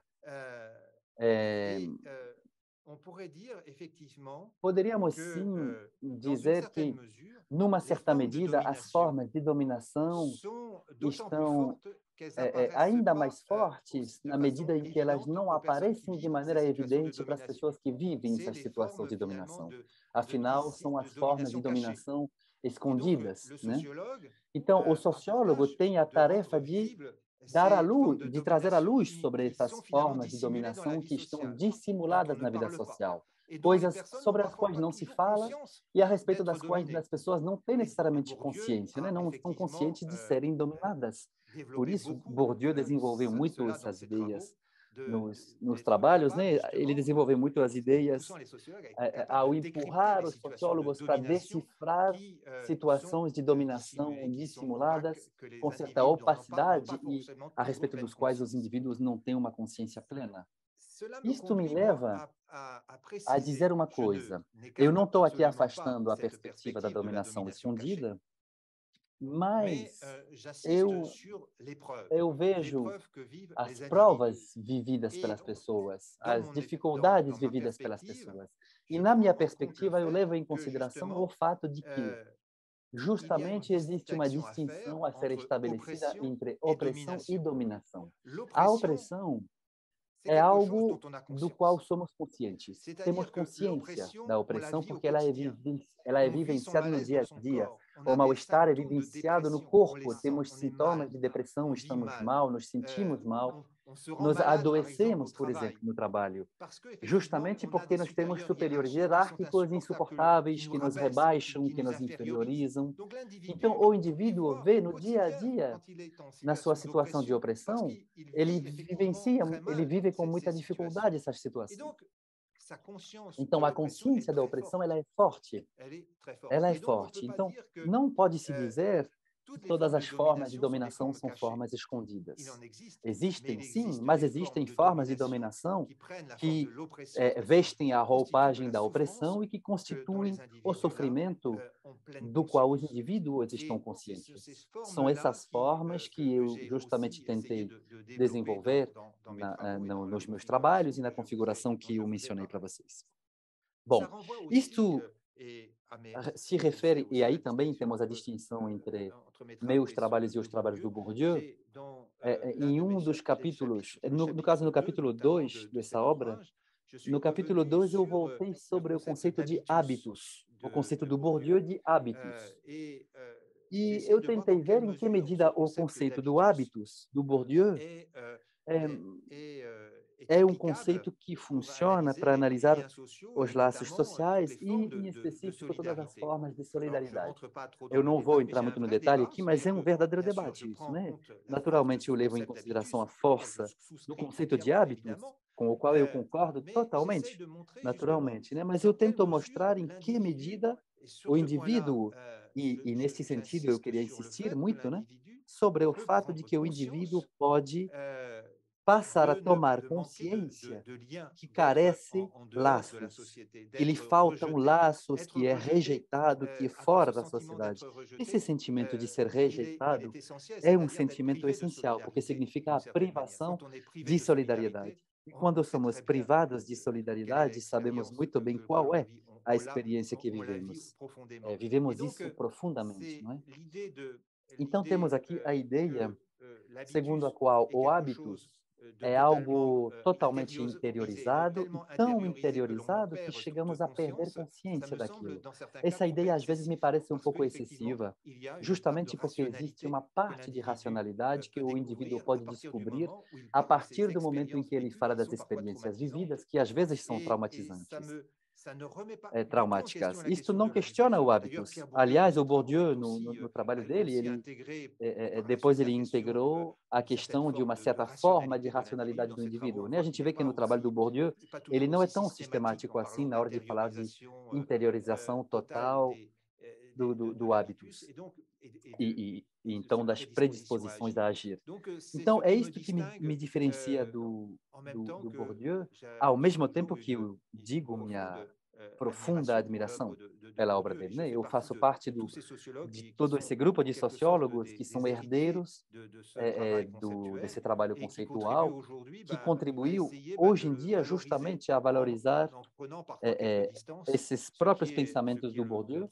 S1: Poderíamos, sim, dizer que, numa certa medida, as formas de dominação estão ainda mais fortes na medida em que elas não aparecem de maneira evidente para as pessoas que vivem essas situações de dominação. Afinal, são as formas de dominação escondidas, né? Então, o sociólogo tem a tarefa de dar à luz, de trazer à luz sobre essas formas de dominação que estão dissimuladas na vida social, coisas sobre as quais não se fala e a respeito das quais as pessoas não têm necessariamente consciência, né? Não estão conscientes de serem dominadas. Por isso, Bourdieu desenvolveu muito essas ideias nos trabalhos, né? Ele desenvolveu muito as ideias ao empurrar os sociólogos para decifrar situações de dominação dissimuladas com certa opacidade e a respeito dos quais os indivíduos não têm uma consciência plena. Isto me leva a dizer uma coisa. Eu não estou aqui afastando a perspectiva da dominação escondida, mas eu vejo as provas vividas pelas pessoas, as dificuldades vividas pelas pessoas. E, na minha perspectiva, eu levo em consideração o fato de que justamente existe uma distinção a ser estabelecida entre opressão e dominação. A opressão é algo do qual somos conscientes. Temos consciência da opressão porque ela é vivenciada no dia a dia. O mal-estar é vivenciado no corpo. Temos sintomas de depressão, estamos mal, nos sentimos mal. Nós adoecemos, por exemplo, no trabalho, justamente porque nós temos superiores hierárquicos insuportáveis que nos rebaixam, que nos inferiorizam. Então, o indivíduo vê no dia a dia, na sua situação de opressão, ele vivencia, ele vive com muita dificuldade essas situações. Então, a consciência da opressão, ela é forte. Ela é forte. Então, não pode-se dizer que todas as formas de dominação são formas escondidas. Existem, sim, mas existem formas de dominação que vestem a roupagem da opressão e que constituem o sofrimento do qual os indivíduos estão conscientes. São essas formas que eu justamente tentei desenvolver nos meus trabalhos e na configuração que eu mencionei para vocês. Bom, isto se refere, e aí também temos a distinção entre meus trabalhos e os trabalhos do Bourdieu, em um dos capítulos, no caso, no capítulo 2 dessa obra, no capítulo 2 eu voltei sobre o conceito de hábitos, o conceito do Bourdieu de hábitos. E eu tentei ver em que medida o conceito do hábitos do Bourdieu é um conceito que funciona para analisar os laços sociais e, em específico, todas as formas de solidariedade. Eu não vou entrar muito no detalhe aqui, mas é um verdadeiro debate isso, né? Naturalmente, eu levo em consideração a força do conceito de hábitos, com o qual eu concordo totalmente, naturalmente, né? Mas eu tento mostrar em que medida o indivíduo, e nesse sentido eu queria insistir muito, né? Sobre o fato de que o indivíduo pode passar a tomar consciência que carece laços, que lhe faltam laços, que é rejeitado, que é fora da sociedade. Esse sentimento de ser rejeitado é um sentimento essencial, porque significa a privação de solidariedade. E quando somos privados de solidariedade, sabemos muito bem qual é a experiência que vivemos. Vivemos isso profundamente, não é? Então, temos aqui a ideia segundo a qual o hábitos é algo totalmente interiorizado, e tão interiorizado que chegamos a perder consciência daquilo. Essa ideia, às vezes, me parece um pouco excessiva, justamente porque existe uma parte de racionalidade que o indivíduo pode descobrir a partir do momento em que ele fala das experiências vividas, que às vezes são traumatizantes. Traumáticas. Isto não questiona o hábitos. Aliás, o Bourdieu, no trabalho dele, ele depois ele integrou a questão de uma certa forma de racionalidade do indivíduo. Né? A gente vê que no trabalho do Bourdieu, ele não é tão sistemático assim na hora de falar de interiorização total do hábitos e então das predisposições a agir. Então, é isto que me diferencia do Bourdieu, ao mesmo tempo que eu digo minha profunda admiração pela obra dele. Né? Eu faço parte de todo esse grupo de sociólogos que são herdeiros desse trabalho conceitual, que contribuiu, hoje em dia, justamente a valorizar esses próprios pensamentos do Bourdieu,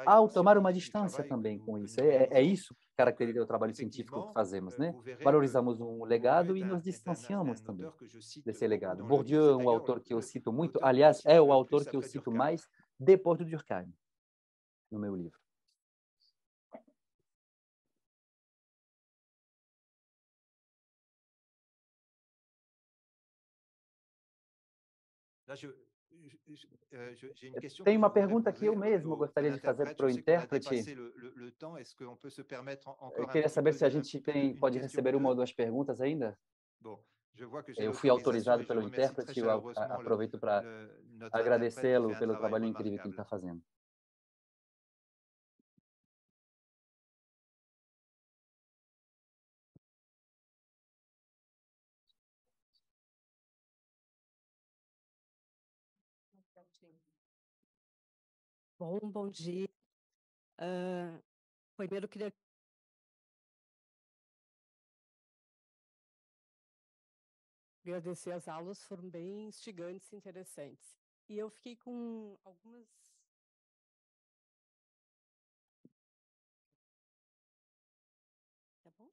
S1: ao tomar uma distância também com isso. É isso que caracteriza o trabalho científico que fazemos, né? Valorizamos um legado e nos distanciamos também desse legado. Bourdieu é um autor que eu cito muito, aliás, é o autor que eu cito mais depois do Durkheim, no meu livro. Tem uma pergunta que eu mesmo gostaria de fazer para o intérprete. Eu queria saber se a gente pode receber uma ou duas perguntas ainda. Eu fui autorizado pelo intérprete e eu aproveito para agradecê-lo pelo trabalho incrível que ele está fazendo.
S4: Bom dia. Primeiro, queria agradecer as aulas, foram bem instigantes e interessantes. E eu fiquei com algumas... Tá bom?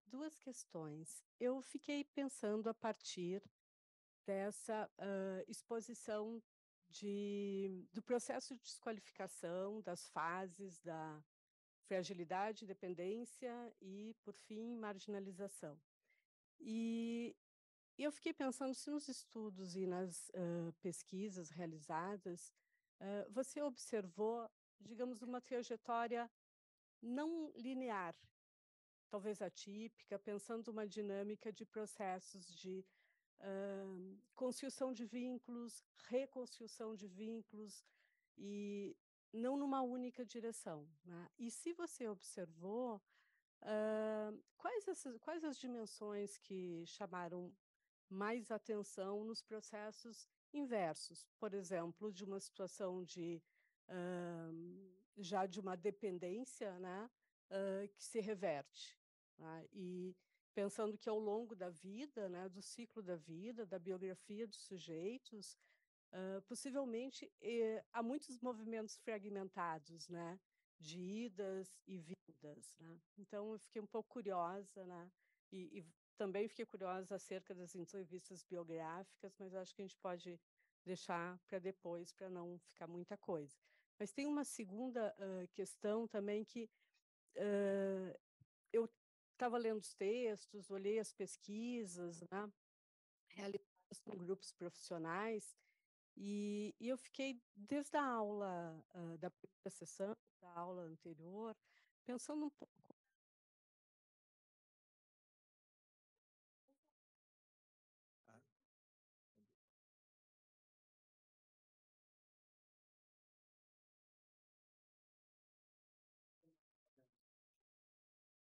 S4: Duas questões. Eu fiquei pensando a partir dessa exposição do processo de desqualificação, das fases da fragilidade, dependência e, por fim, marginalização. E eu fiquei pensando se nos estudos e nas pesquisas realizadas, você observou, digamos, uma trajetória não linear, talvez atípica, pensando uma dinâmica de processos de construção de vínculos, reconstrução de vínculos, e não numa única direção, né? E se você observou, quais as dimensões que chamaram mais atenção nos processos inversos, por exemplo, de uma situação de já de uma dependência, né, que se reverte, né? E pensando que ao longo da vida, né, do ciclo da vida, da biografia dos sujeitos, possivelmente há muitos movimentos fragmentados, né, de idas e vindas, né? Então eu fiquei um pouco curiosa, né, e também fiquei curiosa acerca das entrevistas biográficas, mas acho que a gente pode deixar para depois, para não ficar muita coisa. Mas tem uma segunda questão também que eu estava lendo os textos, olhei as pesquisas, né, realizadas com grupos profissionais, e eu fiquei, desde a aula, da primeira sessão, da aula anterior, pensando um pouco.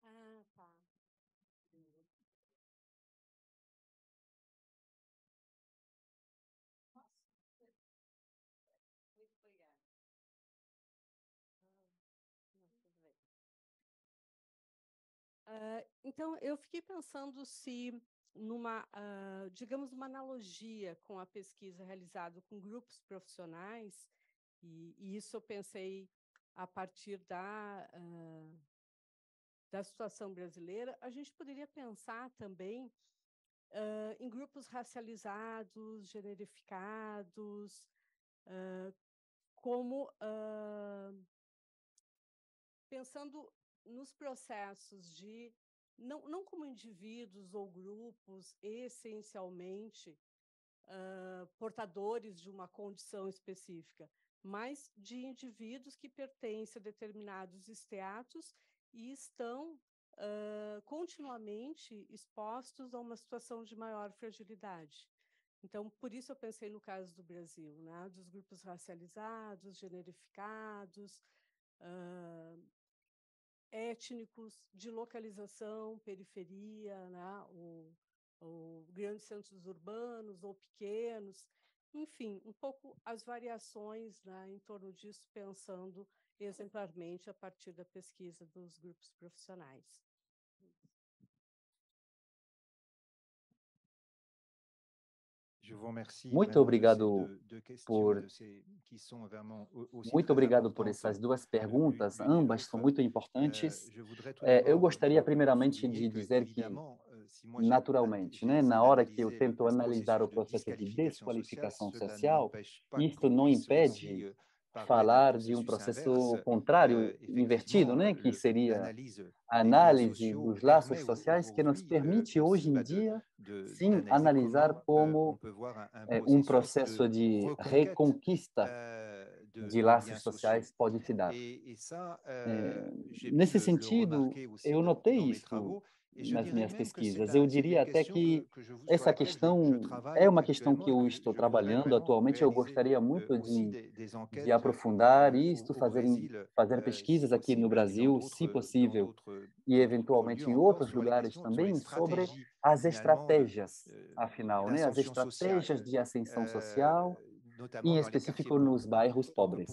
S4: Ah, tá. Muito obrigada. Não, tudo bem. Então, eu fiquei pensando se numa, digamos, uma analogia com a pesquisa realizada com grupos profissionais, e isso eu pensei a partir da situação brasileira, a gente poderia pensar também em grupos racializados, generificados, como pensando nos processos de, não como indivíduos ou grupos essencialmente portadores de uma condição específica, mas de indivíduos que pertencem a determinados estratos e estão continuamente expostos a uma situação de maior fragilidade. Então, por isso eu pensei no caso do Brasil, né, dos grupos racializados, generificados, étnicos, de localização, periferia, né, ou grandes centros urbanos ou pequenos, enfim, um pouco as variações, né, em torno disso, pensando exemplarmente a partir da pesquisa dos grupos profissionais.
S1: Muito obrigado por Muito obrigado por essas duas perguntas, ambas são muito importantes. Eu gostaria primeiramente de dizer que, naturalmente, né, na hora que eu tento analisar o processo de desqualificação social, isto não impede falar de um processo contrário, invertido, né, que seria a análise dos laços sociais, que nos permite hoje em dia, sim, analisar como um processo de reconquista de laços sociais pode se dar. Nesse sentido, eu notei isso nas minhas pesquisas. Eu diria até que essa questão é uma questão que eu estou trabalhando atualmente. Eu gostaria muito de aprofundar isto, fazer pesquisas aqui no Brasil, se possível, e eventualmente em outros lugares também, sobre as estratégias, afinal, né? As estratégias de ascensão social, em específico nos bairros pobres,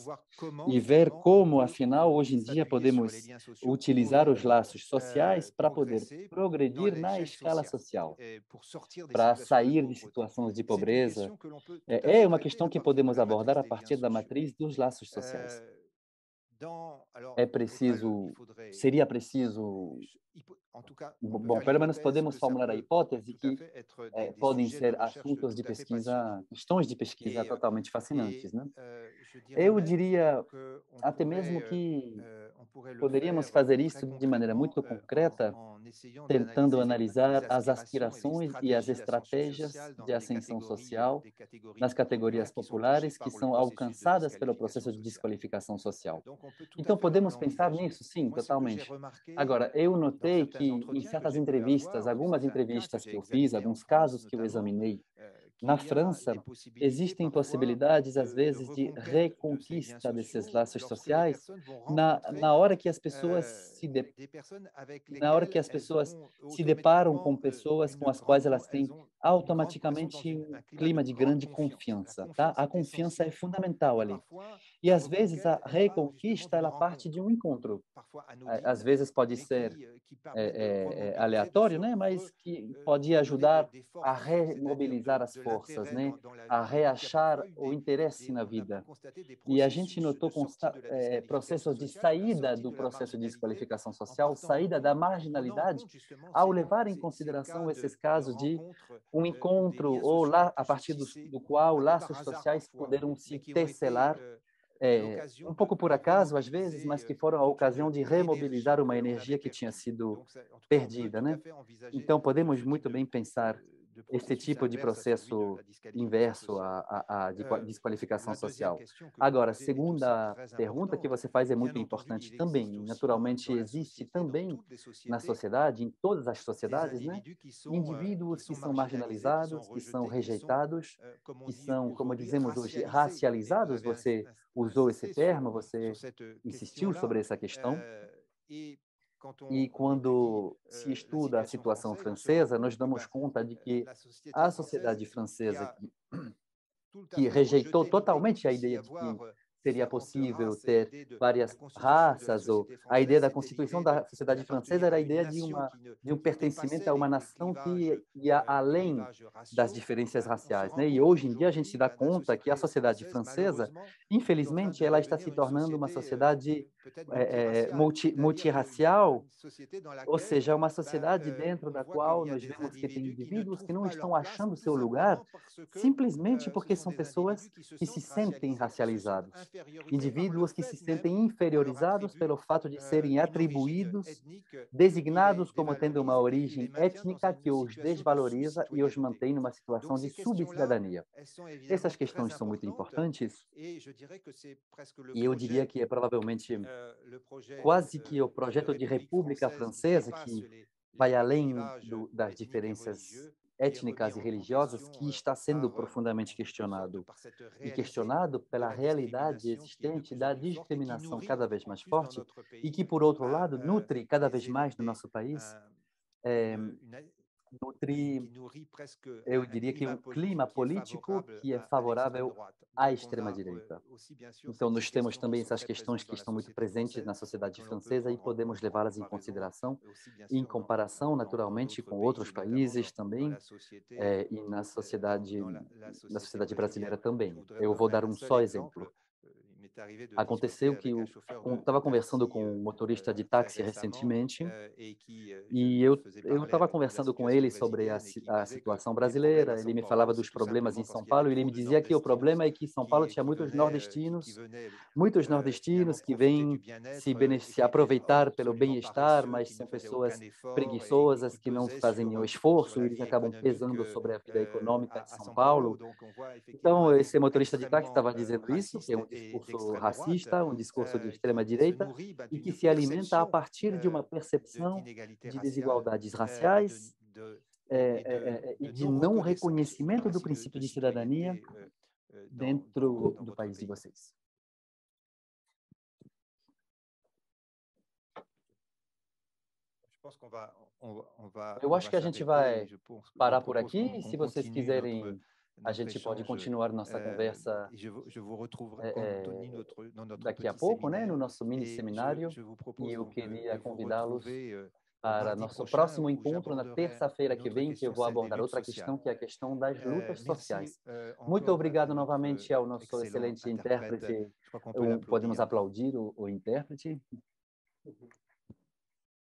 S1: e ver como, afinal, hoje em dia podemos utilizar os laços sociais para poder progredir na escala social, para sair de situações de pobreza. É uma questão que podemos abordar a partir da matriz dos laços sociais. Seria preciso, bom, pelo menos podemos formular a hipótese que podem ser assuntos de pesquisa, questões de pesquisa totalmente fascinantes, né? Eu diria até mesmo que Poderíamos fazer isso de maneira muito concreta, tentando analisar as aspirações e as estratégias de ascensão social nas categorias populares que são alcançadas pelo processo de desqualificação social. Então, podemos pensar nisso? Sim, totalmente. Agora, eu notei que em certas entrevistas, algumas entrevistas que eu fiz, alguns casos que eu examinei, na França, existem possibilidades, às vezes, de reconquista desses laços sociais na hora que as pessoas na hora que as pessoas se deparam com pessoas com as quais elas têm automaticamente um clima de grande confiança, tá? A confiança é fundamental ali. E às vezes a reconquista ela parte de um encontro. Às vezes pode ser aleatório, né? Mas que pode ajudar a remobilizar as forças, né? A reachar o interesse na vida. E a gente notou processos de saída do processo de desqualificação social, saída da marginalidade, ao levar em consideração esses casos de um encontro ou lá a partir do qual laços sociais poderam se tecelar um pouco por acaso, às vezes, mas que foram a ocasião de remobilizar uma energia que tinha sido perdida, né? Então, podemos muito bem pensar este tipo de processo inverso à desqualificação social. Agora, a segunda pergunta que você faz é muito importante também. Naturalmente, existe também na sociedade, em todas as sociedades, né? Indivíduos que são marginalizados, que são rejeitados, que são, como dizemos hoje, racializados. Você usou esse termo, você insistiu sobre essa questão. E quando se estuda a situação francesa, nós damos conta de que a sociedade francesa, que rejeitou totalmente a ideia de que seria possível ter várias raças, ou a ideia da constituição da sociedade francesa era a ideia de um pertencimento a uma nação que ia além das diferenças raciais, né? E hoje em dia a gente se dá conta que a sociedade francesa, infelizmente, ela está se tornando uma sociedade multirracial, ou seja, uma sociedade dentro da qual nós vemos que tem indivíduos que não estão achando seu lugar simplesmente porque são pessoas que se sentem racializados, indivíduos que se sentem inferiorizados pelo fato de serem atribuídos, designados como tendo uma origem étnica que os desvaloriza e os mantém numa situação de subcidadania. Essas questões são muito importantes e eu diria que é provavelmente quase que o projeto de República Francesa, que vai além das diferenças étnicas e religiosas, que está sendo profundamente questionado. E questionado pela realidade existente da discriminação cada vez mais forte e que, por outro lado, nutre cada vez mais no nosso país, nutre, eu diria que um clima político que é favorável à extrema-direita. Então, nós temos também essas questões que estão muito presentes na sociedade francesa e podemos levá-las em consideração, em comparação, naturalmente, com outros países também, e na sociedade brasileira também. Eu vou dar um só exemplo. Aconteceu que eu estava conversando com um motorista de táxi recentemente e eu estava conversando com ele sobre a situação brasileira. Ele me falava dos problemas em São Paulo e ele me dizia que o problema é que São Paulo tinha muitos nordestinos que vêm se aproveitar pelo bem-estar, mas são pessoas preguiçosas que não fazem nenhum esforço e eles acabam pesando sobre a vida econômica de São Paulo. Então, esse motorista de táxi estava dizendo isso, que é um discurso racista, um discurso de extrema-direita, e que se alimenta a partir de uma percepção de desigualdades raciais e de não reconhecimento do princípio de cidadania dentro do país de vocês. Eu acho que a gente vai parar por aqui. Se vocês quiserem, a gente pode continuar nossa conversa daqui a pouco, né, no nosso mini seminário. E eu queria convidá-los para nosso próximo encontro na terça-feira que vem, que eu vou abordar outra questão, que é a questão das lutas sociais. Muito obrigado novamente ao nosso excelente intérprete. Podemos aplaudir o intérprete.